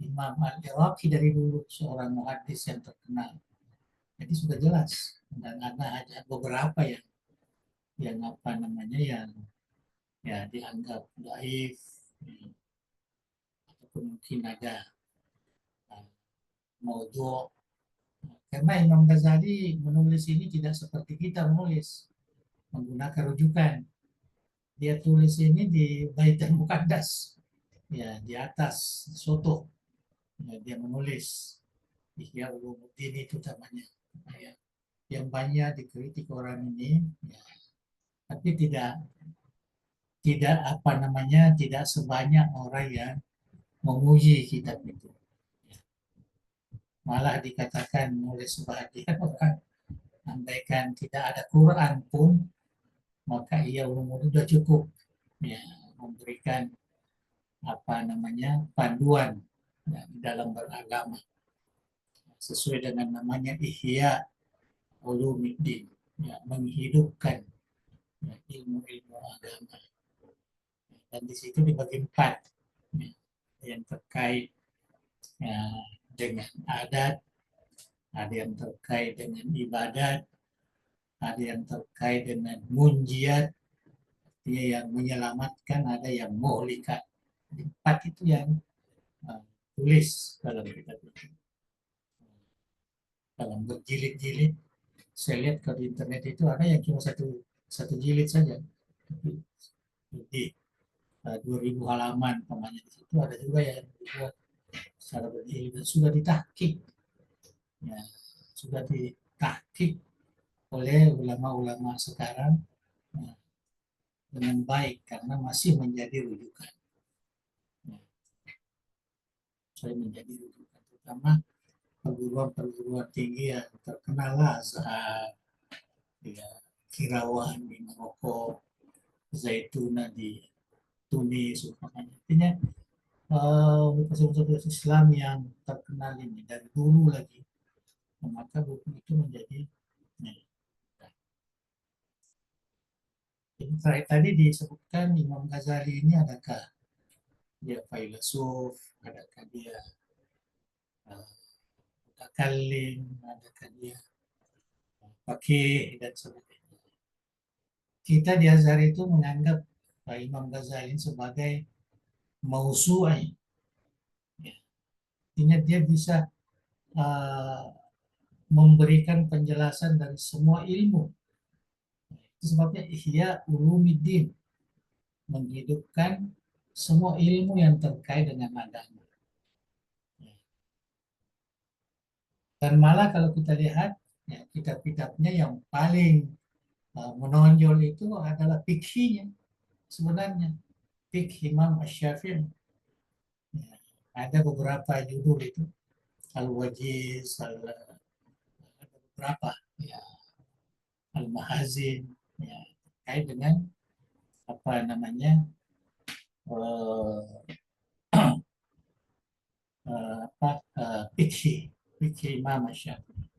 Imam Al-Iraqi dari dulu, seorang muhaddis yang terkenal. Jadi sudah jelas, dan ada beberapa yang apa namanya yang ya dianggap dhaif, ataupun mungkin ada maudhu'. Karena Imam Ghazali menulis ini tidak seperti kita menulis menggunakan rujukan. Dia tulis ini di Baitul Muqaddas, ya di atas soto. Ya, dia menulis Ihya Ulumuddin itu namanya. Ya, yang banyak dikritik orang ini, ya, tapi tidak apa namanya, tidak sebanyak orang yang memuji kitab itu. Malah dikatakan oleh sebagian orang, andaikan tidak ada Quran pun, maka Ihya Ulumuddin sudah cukup, ya, memberikan apa namanya panduan, ya, dalam beragama sesuai dengan namanya Ihya Ulumuddin, ya, menghidupkan, ya, ilmu-ilmu agama. Dan di situ dibagi 4, ya, yang terkait, ya, dengan adat, ada yang terkait dengan ibadat, ada yang terkait dengan munjiat, dia yang menyelamatkan, ada yang muhlikat. 4 itu yang tulis dalam kitab itu. Dalam berjilid-jilid, saya lihat kalau di internet itu ada yang cuma satu jilid saja, jadi 2000 halaman namanya. Di situ ada juga yang dibuat secara berjilid dan sudah ditahqiq, ya, sudah ditahqiq oleh ulama-ulama sekarang, ya, dengan baik karena masih menjadi rujukan, ya, saya menjadi rujukan terutama perguruan-perguruan tinggi yang terkenal lah, Azhar, ya, Kirawan di Maroko, Zaituna di Tunis, umpamanya. Artinya universitas Islam yang terkenal ini dari dulu lagi, maka buku itu menjadi, ya. Jadi tadi disebutkan Imam Ghazali ini adakah dia filsuf, adakah dia mutakallim, adakah dia fakih dan sebagainya. Kita di Azhar itu menganggap Imam Ghazali sebagai mausu'i. Ya. Artinya dia bisa memberikan penjelasan dari semua ilmu. Itu sebabnya Ihya Ulumuddin, menghidupkan semua ilmu yang terkait dengan agama. Dan malah kalau kita lihat ya, kitab-kitabnya yang paling menonjol itu adalah fikihnya sebenarnya, fikih Imam Asy-Syafi'i. Ya, ada beberapa judul itu, Al-Wajiz, ada beberapa ya, Al-Mahazin, ya, terkait dengan apa namanya eh, fikih Imam Asy-Syafi'i.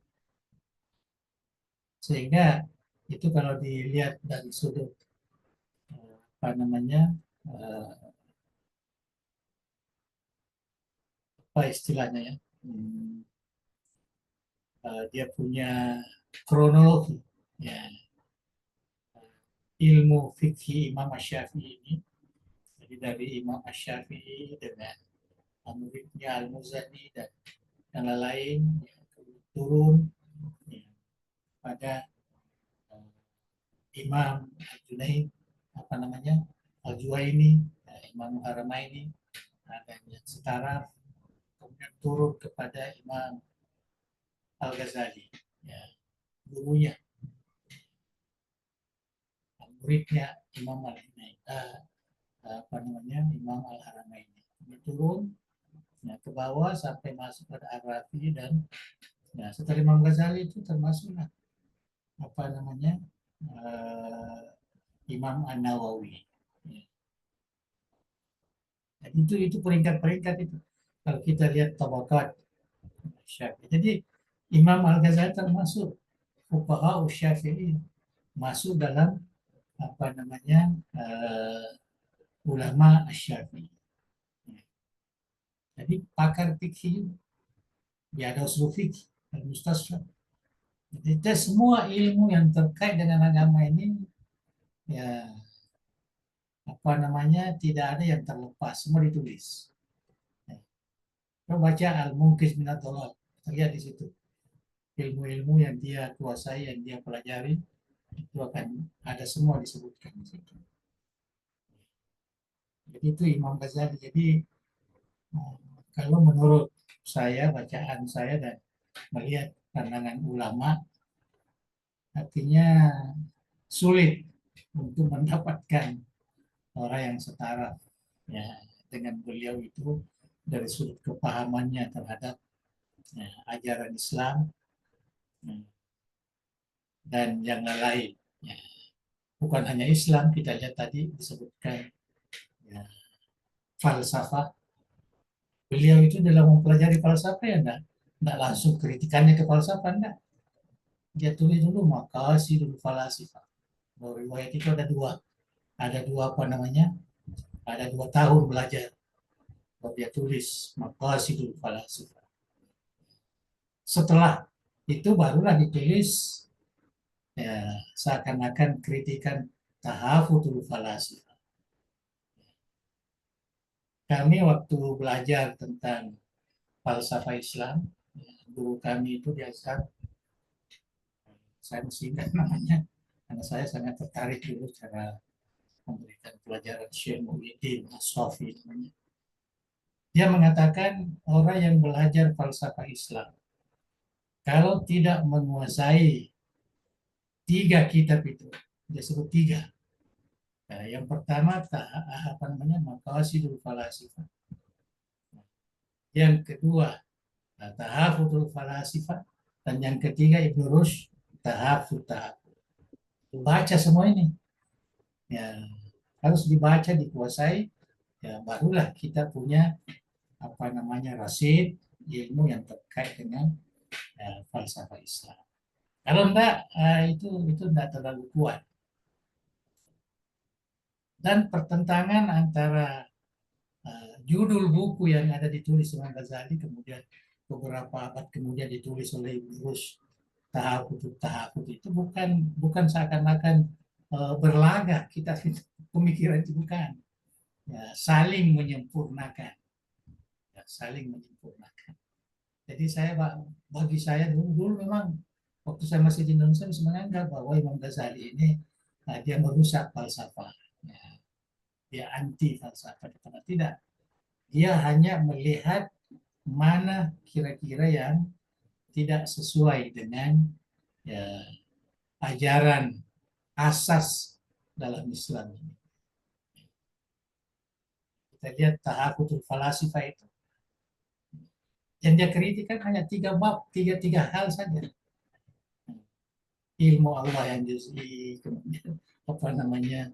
Sehingga itu kalau dilihat dari sudut apa namanya apa istilahnya ya, dia punya kronologi ya, ilmu fikih Imam Asy-Syafi'i ini, jadi dari Imam Asy-Syafi'i dengan muridnya Al-Muzani dan yang lain ya, turun ya, pada Imam Al-Junaid, apa namanya, Al-Juwaini, ya, Imam Haramaini, dan yang setara, kemudian turun kepada Imam Al-Ghazali, ya, gurunya, muridnya Imam Al-Junaid, apa namanya, Imam Al-Haramaini. Kemudian turun ya, ke bawah sampai masuk pada Ar-Rafi, dan ya, setelah Imam Ghazali itu termasuklah apa namanya Imam An-Nawawi. Ya. Dan itu peringkat-peringkat itu. Kalau kita lihat tabaqat Syafi'i. Jadi Imam Al-Ghazali termasuk fuqaha Syafi'i, masuk dalam apa namanya ulama Syafi'i. Jadi pakar fikih, dia ada usul fikih, al-mustashraf. Jadi semua ilmu yang terkait dengan agama ini ya apa namanya tidak ada yang terlepas, semua ditulis. Kita baca Al-Munqidh min ad-Dhalal, lihat di situ ilmu-ilmu yang dia kuasai, yang dia pelajari, itu akan ada semua disebutkan di situ. Jadi itu Imam Ghazali. Jadi kalau menurut saya, bacaan saya dan melihat pandangan ulama, artinya sulit untuk mendapatkan orang yang setara ya dengan beliau itu dari sudut kepahamannya terhadap ya, ajaran Islam ya, dan yang lain. Ya. Bukan hanya Islam, kita lihat tadi disebutkan ya, falsafah. Beliau itu dalam mempelajari falsafah ya enggak langsung kritikannya ke falsafah, enggak. Dia tulis dulu Maqasidul Falasifah. Riwayat itu ada dua apa namanya, ada 2 tahun belajar. Baru dia tulis Maqasidul Falasifah. Setelah itu barulah ditulis ya, seakan-akan kritikan Tahafutul Falasifah. Kami waktu belajar tentang falsafah Islam, guru kami itu diajar, saya masih ingat namanya, karena saya sangat tertarik dulu cara memberikan pelajaran Syekh Muhyiddin As-Safi namanya. Dia mengatakan orang yang belajar falsafah Islam, kalau tidak menguasai 3 kitab itu, dia sebut 3. Nah, yang pertama apa namanya Maqasidul Falasifah. Yang kedua Tahafudul Falasifah, dan yang ketiga Ibnu Rushd Tahafud. Baca semua ini. Ya, harus dibaca, dikuasai, ya barulah kita punya apa namanya rasid ilmu yang terkait dengan falsafah Islam. Kalau enggak itu enggak terlalu kuat. Dan pertentangan antara judul buku yang ada ditulis oleh Ghazali, kemudian beberapa abad kemudian ditulis oleh Ibnu Rushd tahafut itu bukan seakan-akan berlaga kita pemikiran itu, bukan ya, saling menyempurnakan ya, saling menyempurnakan. Jadi bagi saya dulu memang waktu saya masih di Indonesia menganggap bahwa Imam Ghazali ini dia merusak falsafah. Ya, dia anti falsafah. Tidak. Dia hanya melihat mana kira-kira yang tidak sesuai dengan ya, ajaran asas dalam Islam ini. Kita lihat tahakutul falasifah itu. Yang dia kritik kan hanya tiga hal saja. Ilmu Allah yang juz'i, kemudian apa namanya,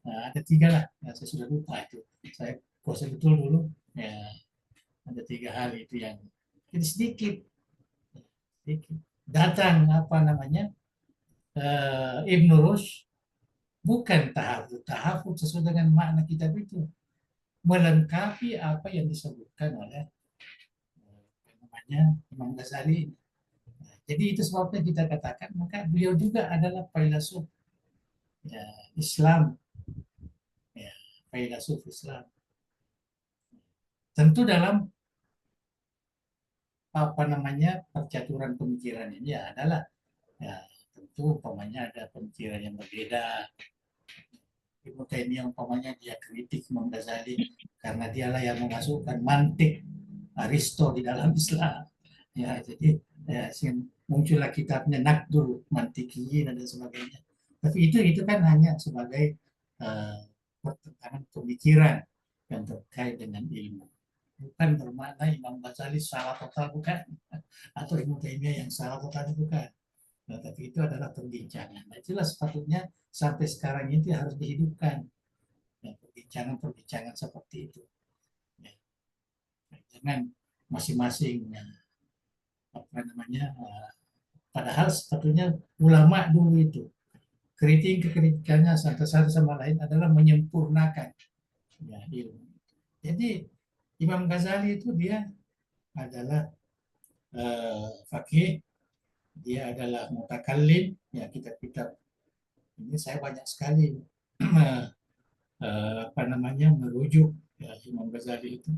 ada tiga lah, ya, saya sudah lupa itu. Saya kuasa betul dulu, ya ada tiga hal itu yang jadi sedikit. Datang apa namanya Ibn Rushd, bukan tahafut sesuai dengan makna kitab itu, melengkapi apa yang disebutkan oleh namanya Imam Ghazali. Jadi itu sebabnya kita katakan maka beliau juga adalah filsuf ya, Islam, ya, filsuf Islam. Tentu dalam apa namanya percaturan pemikiran ini ya adalah ya tentu umpamanya ada pemikiran yang berbeda. Ibnu Taimiyah umpamanya dia kritik Imam Ghazali karena dialah yang memasukkan mantik Aristo di dalam Islam. Ya, jadi ya, muncullah kitabnya Naqdul Mantiqiyin dan sebagainya. Tapi itu kan hanya sebagai pertentangan pemikiran yang terkait dengan ilmu. Bukan bermakna Imam Ghazali salah total, bukan, atau Ibnu Taimiyah yang salah total, bukan. Nah, tapi itu adalah perbincangan. Nah, itulah sepatutnya sampai sekarang ini harus dihidupkan. Ya, perbincangan seperti itu. Ya. Jangan masing-masing ya, apa namanya, padahal sepatutnya ulama dulu itu kritikannya satu sama lain adalah menyempurnakan ya, ilmu. Jadi Imam Ghazali itu dia adalah fakih, dia adalah mutakallim, ya kitab-kitab ini saya banyak sekali apa namanya merujuk ya, Imam Ghazali itu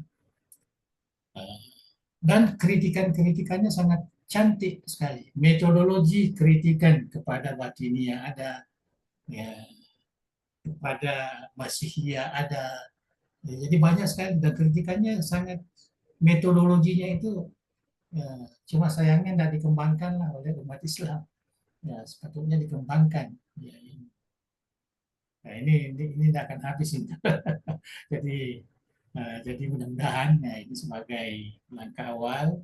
dan kritikannya sangat cantik sekali. Metodologi kritikan kepada Batiniyah ada, ya, kepada Masihiyah ada. Ya, jadi banyak sekali dan kritikannya sangat, metodologinya itu ya, cuma sayangnya tidak dikembangkan lah oleh umat Islam. Ya, sepatutnya dikembangkan. Ya, ini. Nah, ini tidak akan habis ini. Jadi mudah-mudahan ya, ini sebagai langkah awal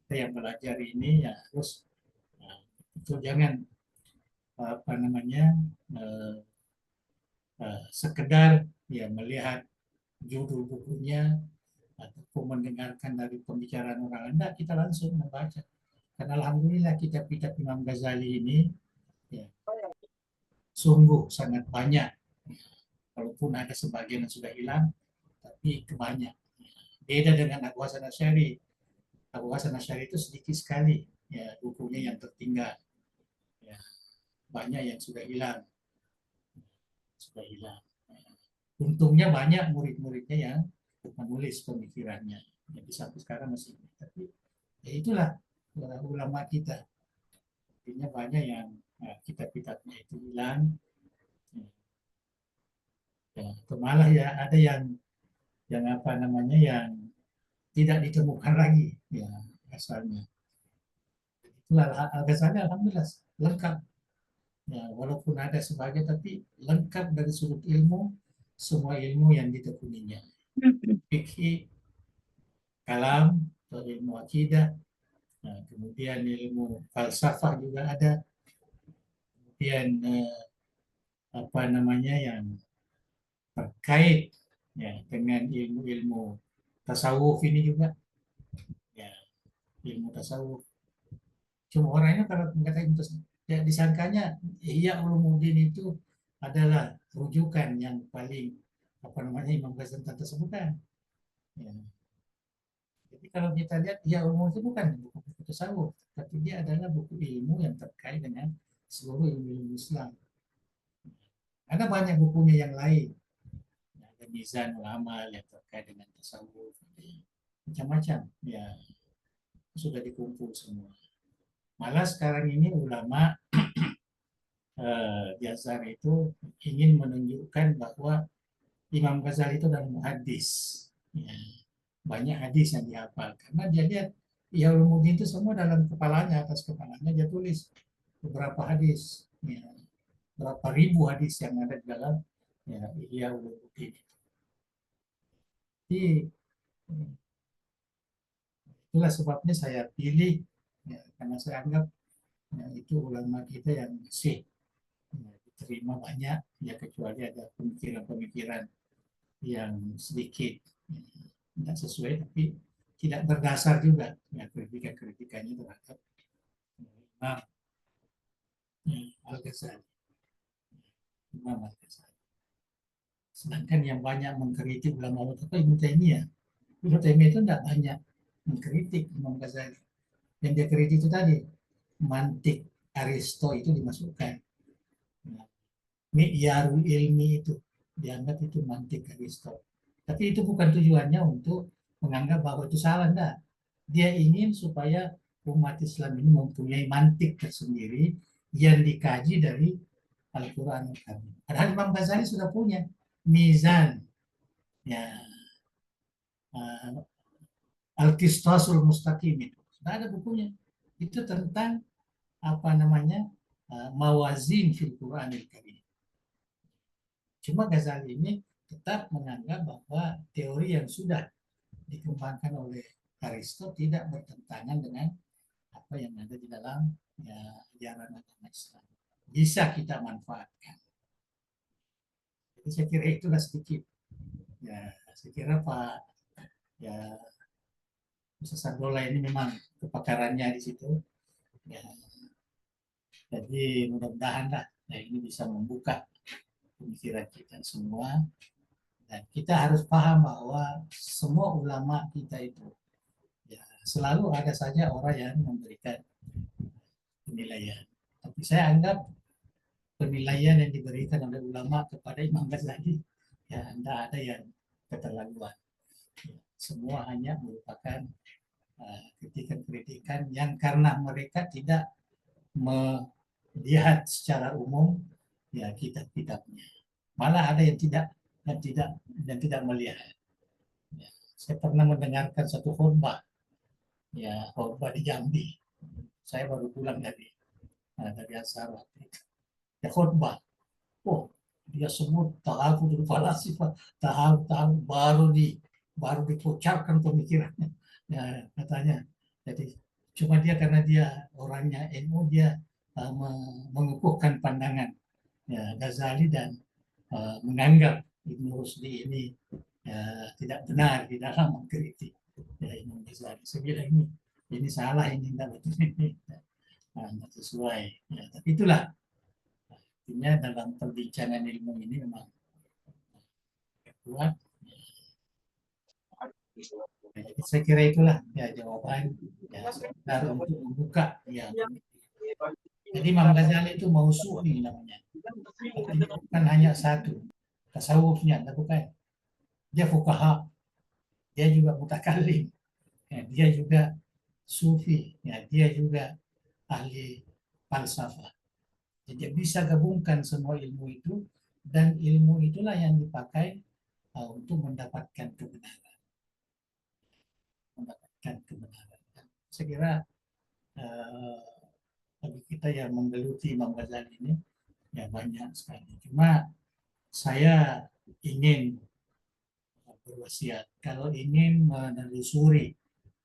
kita yang belajar ini ya harus itu jangan apa namanya sekedar ya melihat judul bukunya ataupun mendengarkan dari pembicaraan orang Anda, kita langsung membaca. Karena alhamdulillah kitab-kitab Imam Ghazali ini ya, sungguh sangat banyak. Walaupun ada sebagian yang sudah hilang, tapi kebanyak. Beda dengan Abu Hasan Asy'ari. Abu Hasan Asy'ari itu sedikit sekali ya bukunya yang tertinggal. Ya, banyak yang sudah hilang. Untungnya banyak murid-muridnya yang menulis pemikirannya. Jadi sampai sekarang masih. Tapi ya itulah ulama kita. Artinya banyak yang kitab-kitabnya itu hilang. Ya, malah ya ada yang apa namanya yang tidak ditemukan lagi ya asalnya. Itulah Al-Ghazali alhamdulillah lengkap. Ya, walaupun ada sebagian tapi lengkap dari sudut ilmu, semua ilmu yang ditekuninya. Fikih, kalam, atau ilmu akidah, nah, kemudian ilmu falsafah juga ada, kemudian apa namanya yang terkait ya dengan ilmu-ilmu tasawuf ini juga ya ilmu tasawuf. Cuma orangnya kalau mengatakan ya disangkanya Ihya Ulumuddin itu adalah rujukan yang paling apa namanya Imam Ghazali tersebut kan. Ya. Jadi kalau kita lihat Ihya Ulumuddin itu bukan buku tasawuf, tapi dia adalah buku ilmu yang terkait dengan seluruh ilmu Islam. Ada banyak bukunya yang lain. Ada Mizanul Amal yang terkait dengan tasawuf, macam-macam. Ya sudah dikumpul semua. Malah sekarang ini ulama di Azhar itu ingin menunjukkan bahwa Imam Ghazali itu dalam hadis. Ya, banyak hadis yang dihafal karena dia lihat Ihya Ulumuddin itu semua dalam kepalanya, atas kepalanya dia tulis beberapa hadis, ya, berapa ribu hadis yang ada di dalam ya, Ihya Ulumuddin. Jadi itulah sebabnya saya pilih, ya, karena saya anggap ya, itu ulama kita yang masih ya, diterima banyak, ya kecuali ada pemikiran-pemikiran yang sedikit ya, tidak sesuai tapi tidak berdasar juga ya kritikan-kritikannya terhadap Imam Al-Ghazali. Imam Al-Ghazali. Sedangkan yang banyak mengkritik ulama itu Ibnu Taimiyah. Ibnu Taimiyah itu tidak banyak mengkritik Imam Ghazali. Yang dia kritik itu tadi mantik Aristo itu dimasukkan. Mi'yarul ilmi itu dianggap itu mantik Aristo. Tapi itu bukan tujuannya untuk menganggap bahwa itu salah, enggak. Dia ingin supaya umat Islam ini mempunyai mantik tersendiri yang dikaji dari Al-Quran. Padahal Imam Ghazali sudah punya mizan, ya, Al-Qistasul Mustaqim itu. Sudah ada bukunya. Itu tentang apa namanya mawazin fil Quranil Karim. Cuma Ghazali ini tetap menganggap bahwa teori yang sudah dikembangkan oleh Aristo tidak bertentangan dengan apa yang ada di dalam ya, ajaran agama Islam. Bisa kita manfaatkan. Jadi saya kira itulah sedikit. Ya, saya kira Pak ya Ustaz Abdullah ini memang kepakarannya di situ. Ya, jadi mudah-mudahan lah ya, ini bisa membuka pemikiran kita semua. Dan kita harus paham bahwa semua ulama kita itu ya, selalu ada saja orang yang memberikan penilaian. Tapi saya anggap penilaian yang diberikan oleh ulama kepada Imam Ghazali ya tidak ada yang keterlaluan. Ya, semua hanya merupakan kritikan-kritikan yang karena mereka tidak melihat secara umum ya kitab-kitabnya. Malah ada yang tidak melihat. Ya, saya pernah mendengarkan satu khutbah, ya khutbah di Jambi. Saya baru pulang dari Azhar waktu itu. Ya khutbah, oh dia sebut tahawud falasifah, tahawud baru dipecahkan pemikirannya. Ya, katanya. Jadi cuma dia karena dia orangnya NU dia mengukuhkan pandangan ya, Ghazali dan menganggap Ibnu Rusdi ini tidak benar di dalam mengkritik ya, Imam Ghazali. Saya bilang ini salah, ini tidak betul, ini tidak sesuai. Ya, tapi itulah artinya dalam perbincangan ilmu ini memang kuat. Ya, jadi saya kira itulah ya jawaban ya, sebentar untuk membuka ya. Jadi Imam Ghazali itu mausu'i namanya. Artinya bukan hanya satu tasawufnya, bukan. Dia fuqaha, dia juga mutakallim, ya, dia juga sufi, ya, dia juga ahli falsafah. Jadi dia bisa gabungkan semua ilmu itu dan ilmu itulah yang dipakai untuk mendapatkan kebenaran. Saya kira bagi kita yang menggeluti Imam Ghazali ini ya banyak sekali. Cuma saya ingin berwasiat kalau ingin menelusuri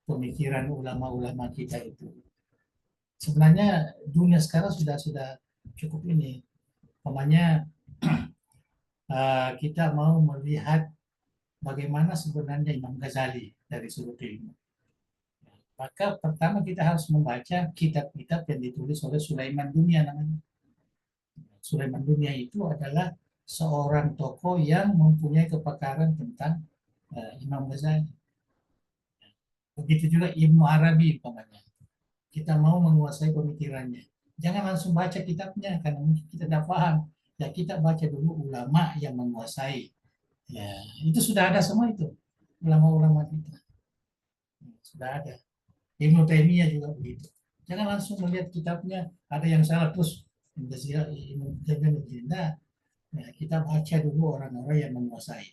pemikiran ulama-ulama kita itu. Sebenarnya dunia sekarang sudah cukup ini. Umpamanya kita mau melihat bagaimana sebenarnya Imam Ghazali dari sudut ilmu. Maka pertama kita harus membaca kitab-kitab yang ditulis oleh Sulaiman Dunia namanya. Sulaiman Dunia itu adalah seorang tokoh yang mempunyai kepakaran tentang Imam Ghazali. Begitu juga Ibnu Arabi umpamanya. Kita mau menguasai pemikirannya. Jangan langsung baca kitabnya karena mungkin kita tidak paham. Ya kita baca dulu ulama yang menguasai. Ya, itu sudah ada semua itu. Ulama-ulama kita. Sudah ada. Ibnu Taimiyah juga begitu. Jangan langsung melihat kitabnya ada yang salah terus Ibnu Taimiyah, ya, kita baca dulu orang-orang yang menguasai.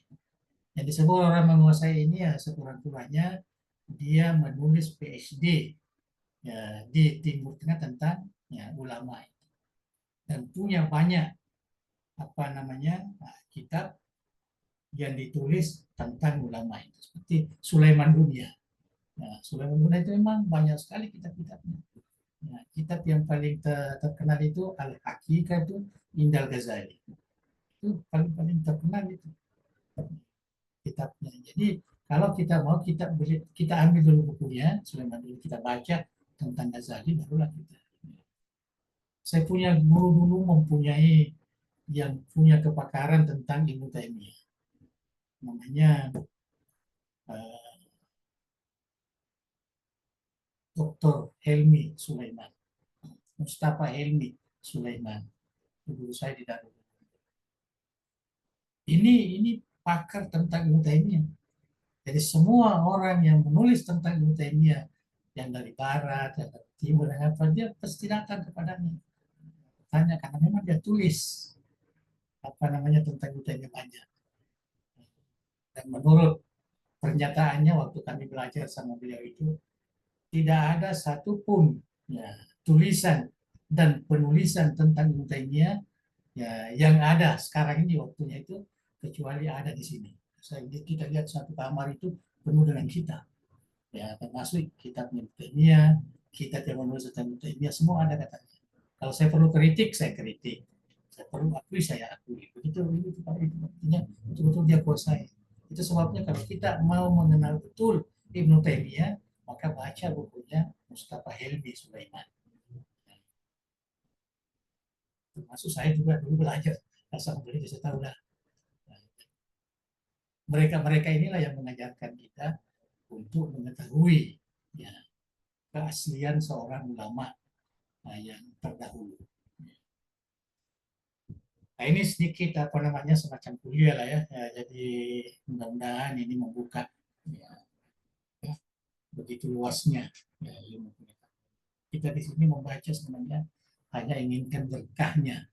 Yang disebut orang menguasai ini ya sekurang-kurangnya dia menulis PhD ya, di Timur Tengah tentang ya, ulama dan punya banyak apa namanya kitab yang ditulis tentang ulama itu seperti Sulaiman Dunia. Nah, Sulaiman Dunia itu memang banyak sekali kitab-kitabnya. Nah, kitab yang paling terkenal itu Al-Haqiqah itu Indal Ghazali. Itu paling terkenal itu kitabnya. Jadi kalau kita mau kita ambil dulu bukunya Sulaiman Dunia, kita baca tentang Ghazali barulah kita. Saya punya guru dulu mempunyai yang punya kepakaran tentang Ibnu Taimiyah. Namanya Dr. Helmi Sulaiman. Mustafa Helmi Sulaiman. Guru saya di Darul. Ini pakar tentang Ibnu Taimiyah. Jadi semua orang yang menulis tentang Ibnu Taimiyah yang dari barat, yang dari timur, yang apa, dia pasti datang kepadanya. Tanya karena memang dia tulis apa namanya tentang Ibnu Taimiyah banyak. Dan menurut pernyataannya waktu kami belajar sama beliau itu tidak ada satupun ya, tulisan dan penulisan tentang Ibnu Taimiyah ya, yang ada sekarang ini waktunya itu kecuali ada di sini. Kita lihat satu kamar itu penuh dengan kitab, ya termasuk kitab Ibnu Taimiyah, kitab yang menulis tentang Ibnu Taimiyah, semua ada katanya. Kalau saya perlu kritik, saya kritik. Saya perlu akui, saya akui. Begitu itu artinya betul-betul dia kuasai. Itu sebabnya kalau kita mau mengenal betul Ibnu Taimiyah, maka baca bukunya Mustafa Helmi Sulaiman. Termasuk saya juga dulu belajar asal beli saya tahu lah. Mereka inilah yang mengajarkan kita untuk mengetahui ya, keaslian seorang ulama yang terdahulu. Nah, ini sedikit apa namanya semacam kuliah lah ya. Jadi mudah-mudahan ini membuka ya, begitu luasnya ya, ilmu pengetahuan. Kita di sini membaca sebenarnya hanya inginkan berkahnya,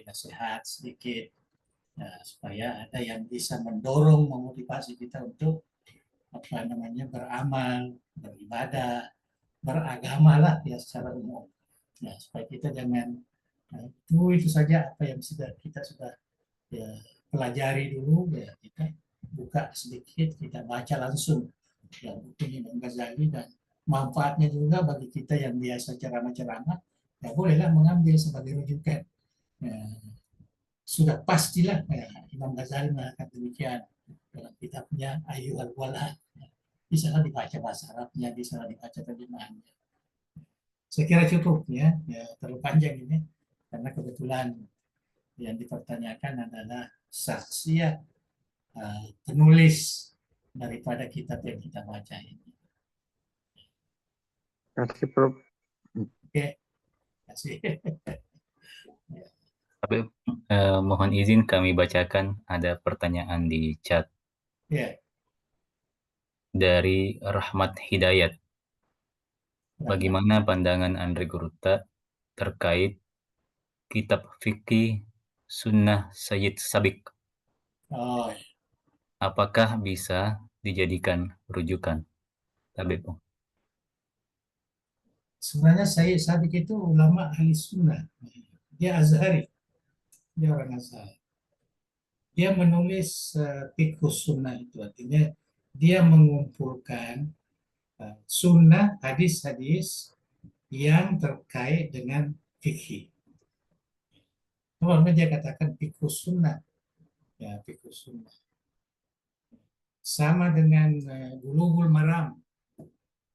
nasihat sedikit ya, supaya ada yang bisa mendorong, memotivasi kita untuk apa namanya beramal, beribadah, beragama lah ya secara umum. Ya, supaya kita jangan itu saja apa yang kita sudah ya, pelajari dulu ya kita buka sedikit, kita baca langsung ya bukunya Imam Ghazali dan manfaatnya juga bagi kita yang biasa ceramah-ceramah ya bolehlah mengambil sebagai rujukan. Ya, sudah pastilah ya, Imam Ghazali mengatakan demikian dalam kitabnya Ayyuhal Walad. Bisa dibaca bahasa Arabnya, bisa dibaca terjemahannya. Saya kira cukup ya, terlalu panjang ini karena kebetulan yang dipertanyakan adalah saksiat penulis daripada kitab yang kita baca ini. Kasih Prof. Oke, kasih. Tapi mohon izin kami bacakan ada pertanyaan di chat Ya, dari Rahmat Hidayat. Bagaimana pandangan Andre Guruta terkait kitab fikih Sunnah Sayyid Sabiq? oh, Apakah bisa dijadikan rujukan? Tabib. sebenarnya saya Sabiq itu ulama ahli sunnah. Dia Azhari, dia orang Azhar. Dia menulis Fiqhus Sunnah itu artinya dia mengumpulkan sunnah, hadis-hadis yang terkait dengan fikih. Namanya dia katakan Fiqhus Sunnah. Ya, Fiqhus Sunnah. Sama dengan Bulughul Maram.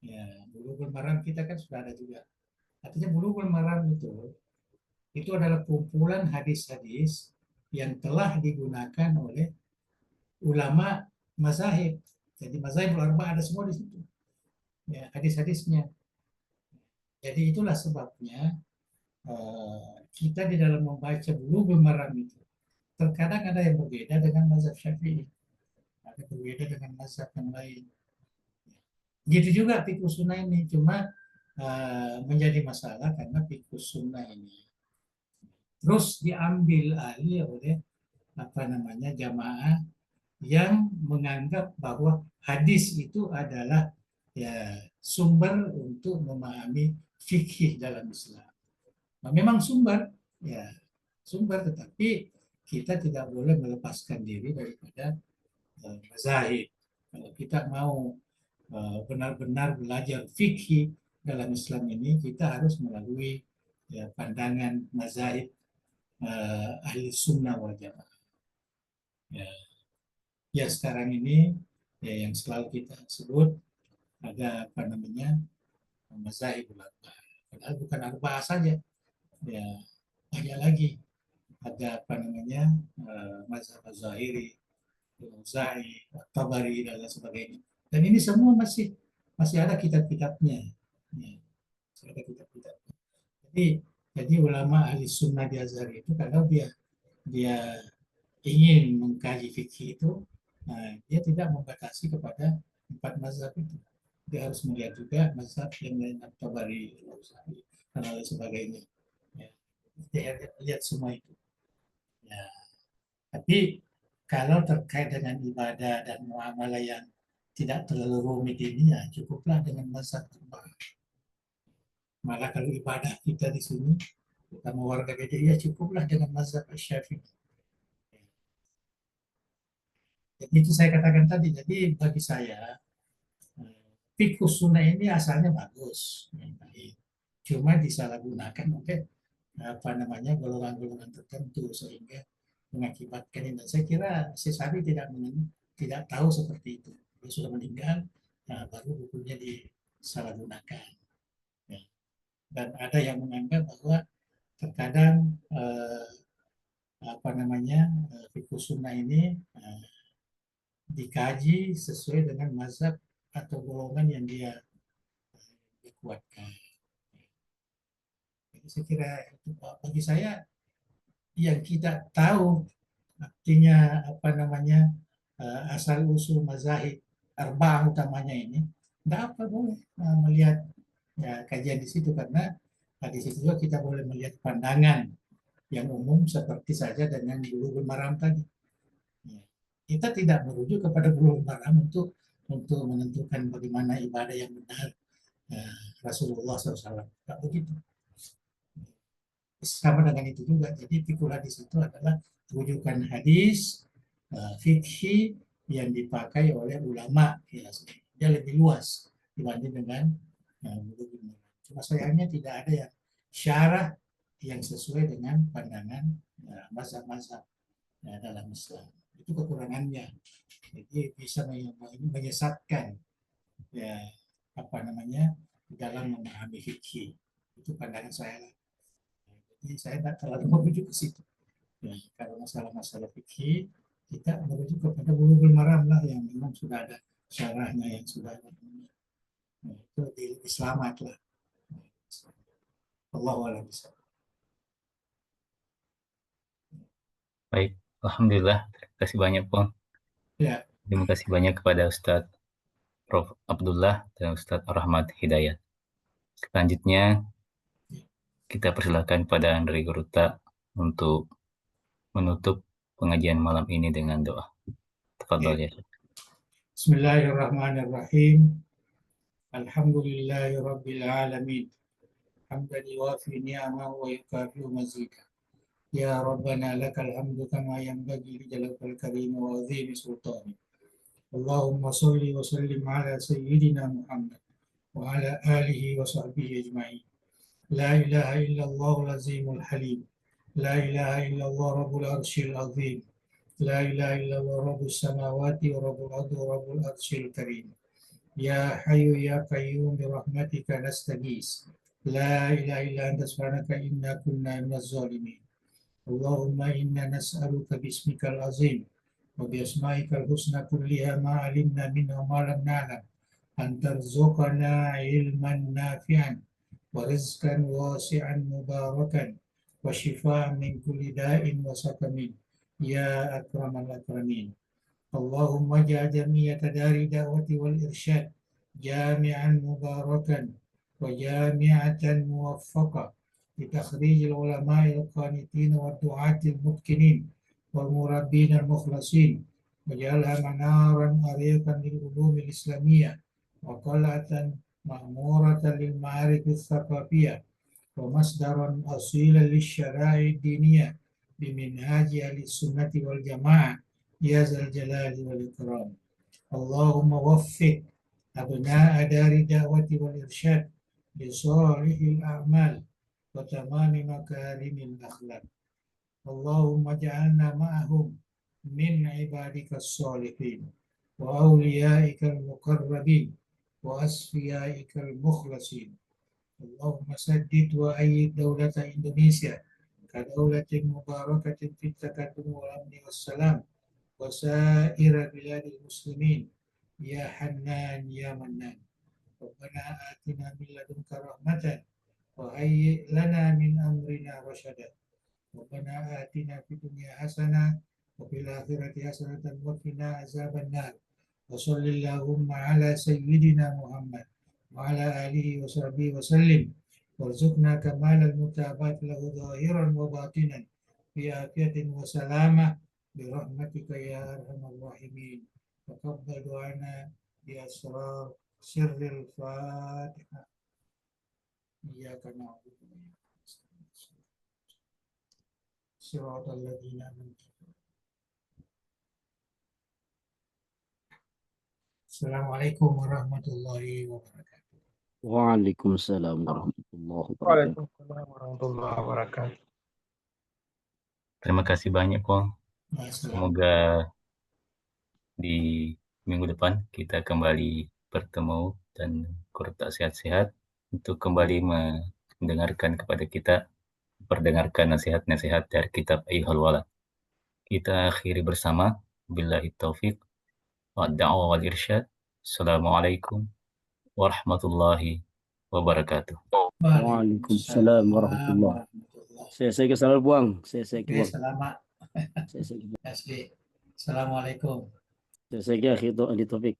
Ya, Bulughul Maram kita kan sudah ada juga. Artinya Bulughul Maram itu adalah kumpulan hadis-hadis yang telah digunakan oleh ulama mazahib. Jadi mazahib ulama ada semua di situ. Ya, hadis-hadisnya. Jadi itulah sebabnya kita di dalam membaca Bulughul Maram itu terkadang ada yang berbeda dengan mazhab Syafi'i, ada berbeda dengan mazhab yang lain. Gitu juga Fiqhus Sunnah ini cuma menjadi masalah karena Fiqhus Sunnah ini terus diambil alih oleh jamaah yang menganggap bahwa hadis itu adalah ya sumber untuk memahami fikih dalam Islam. Nah, memang sumber, ya sumber, tetapi kita tidak boleh melepaskan diri daripada mazahib. Kalau kita mau benar-benar belajar fikih dalam Islam ini, kita harus melalui ya, pandangan mazahib ahli sunnah wal jamaah. Ya sekarang ini ya yang selalu kita sebut ada mazahibul arba'ah. Padahal bukan arba'ah saja, ya banyak lagi. Ada mazhab Zahiri, Auza'i, Tabari dan lain sebagainya. Dan ini semua masih ada kitab-kitabnya. Ya, ada kitab-kitabnya. Jadi ulama ahli sunnah di Azhar itu kalau dia ingin mengkaji fikih itu, dia tidak membatasi kepada 4 mazhab itu. Dia harus melihat juga mazhab yang lain, Tabari, Auza'i dan lain sebagainya. Ya, dia lihat semua itu. Ya. Tapi kalau terkait dengan ibadah dan muamalah yang tidak terlalu rumit ini, ya cukuplah dengan mazhab arba'ah. Malah kalau ibadah kita di sini, kita mau warga BDI, ya cukuplah dengan mazhab Syafi'i. Jadi itu saya katakan tadi. Jadi bagi saya, fikih sunnah ini asalnya bagus, baik. Cuma disalahgunakan oleh golongan-golongan tertentu sehingga mengakibatkan ini. Dan saya kira Sesari tidak tahu seperti itu. Dia sudah meninggal, baru bukunya disalahgunakan. Ya. Dan ada yang menganggap bahwa terkadang fikih sunnah ini dikaji sesuai dengan mazhab atau golongan yang dia kuatkan. Jadi saya kira itu bagi saya yang kita tahu artinya asal usul mazahib arba'ah utamanya ini, tidak apa boleh melihat ya, kajian di situ, karena di situ juga kita boleh melihat pandangan yang umum seperti saja dengan Bulughul Maram tadi. Ya. Kita tidak merujuk kepada Bulughul Maram untuk menentukan bagaimana ibadah yang benar Rasulullah SAW. Tak begitu. Sama dengan itu juga. Jadi fikih hadis itu adalah rujukan hadis fikih yang dipakai oleh ulama. Ya, dia lebih luas dibanding dengan cuma sayangnya tidak ada yang syarah yang sesuai dengan pandangan mazhab-mazhab dalam Islam. Itu kekurangannya. Jadi bisa menyesatkan ya dalam memahami fikih. Itu pandangan saya. Jadi saya tidak terlalu merujuk ke situ. Ya, kalau masalah-masalah fikih, kita merujuk kepada Bulughul Maram lah yang memang sudah ada syarahnya, yang sudah ada. Nah, itu lebih selamat lah. Allahu a'lam bishawab. Baik, alhamdulillah. Terima kasih banyak, Pong. Ya. Terima kasih banyak kepada Ustadz Prof. Abdullah dan Ustadz Rahmat Hidayat. Selanjutnya, kita persilakan pada Andre Guruta untuk menutup pengajian malam ini dengan doa. Tafadhol ya. Bismillahirrahmanirrahim. Alhamdulillahirabbil alamin. Hamdan yuwafi ni'amahu wa yukafi'u mazidah. Ya Rabbana lakal hamdu kama yanbaghi li jalalil karim wa 'azimi sultanik. Allahumma shalli wa sallim ala sayyidina Muhammad wa ala alihi wa sahbihi ajma'in. La ilaha illallah al-azimul halim. La ilaha illallah rabbul arsyil azim. La ilaha illallah rabbus samawati wa rabbul ardi wa rabbul arsyil karim. Ya hayyu ya qayyum bi rahmatika nastaghis. La ilaha illa anta subhanaka inna kunna minaz zalimin. Allahumma inna nas'aluka bismikal azim wa bi asma'ikal husna kulliha ma 'alimna minha ma lam na'lam an tarzuqana ilman nafi'an wa rizqan wasi'an mubarakan wa shifaan min kulli da'in wa saqamin ya akramal akramin. Allahumma ja'al jamiyata dari da'wati wal irsyad jami'an mubarakan wa jami'atan muwaffaqah بتخريج العلماء القانتين والدعاة المتقنين والمربين المخلصين، واجعلها منارا أريقا للعلوم الإسلامية وقلعة معمورة للمعارف الثقافية ومصدرا أصيلا للشرائع الدينية بمنهاج أهل السنة والجماعة يا ذا الجلال والإكرام. اللهم وفق أبناء دار الدعوة والإرشاد لصالح الأعمال وتمام مكارم الأخلاق. اللهم اجعلنا معهم من عبادك الصالحين وأوليائك المقربين وأصفيائك المخلصين. اللهم سدد وأيد دولة إندونيسيا كدولة مباركة في التقدم والأمن والسلام وسائر بلاد المسلمين يا حنان يا منان. ربنا آتنا من لدنك رحمة وهيئ لنا من أمرنا رشدا. ربنا آتنا في الدنيا حسنة وفي الآخرة حسنة وقنا عذاب النار. وصل اللهم على سيدنا محمد وعلى آله وصحبه وسلم، وارزقنا كمال المتابعة له ظاهرا وباطنا في عافية وسلامة برحمتك يا أرحم الراحمين. تقبل دعانا بأسرار سر الفاتحة. إياك نعبد وإياك نستعين صراط الذين أنعمت عليهم. السلام عليكم ورحمة الله وبركاته. Waalaikumsalam warahmatullahi wabarakatuh. Waalaikumsalam warahmatullahi wabarakatuh. Terima kasih banyak, Pong. Assalamualaikum. Semoga di minggu depan kita kembali bertemu dan kurta sehat-sehat untuk kembali mendengarkan kepada kita, perdengarkan nasihat-nasihat dari kitab Ayyuhal Walad. Kita akhiri bersama. Billahi taufiq wa da'wa wal irsyad. Assalamualaikum warahmatullahi wabarakatuh. Waalaikumsalam warahmatullahi. Saya ke salah buang. Saya ke buang. Selamat. Saya Assalamualaikum. ke akhir doa di topik.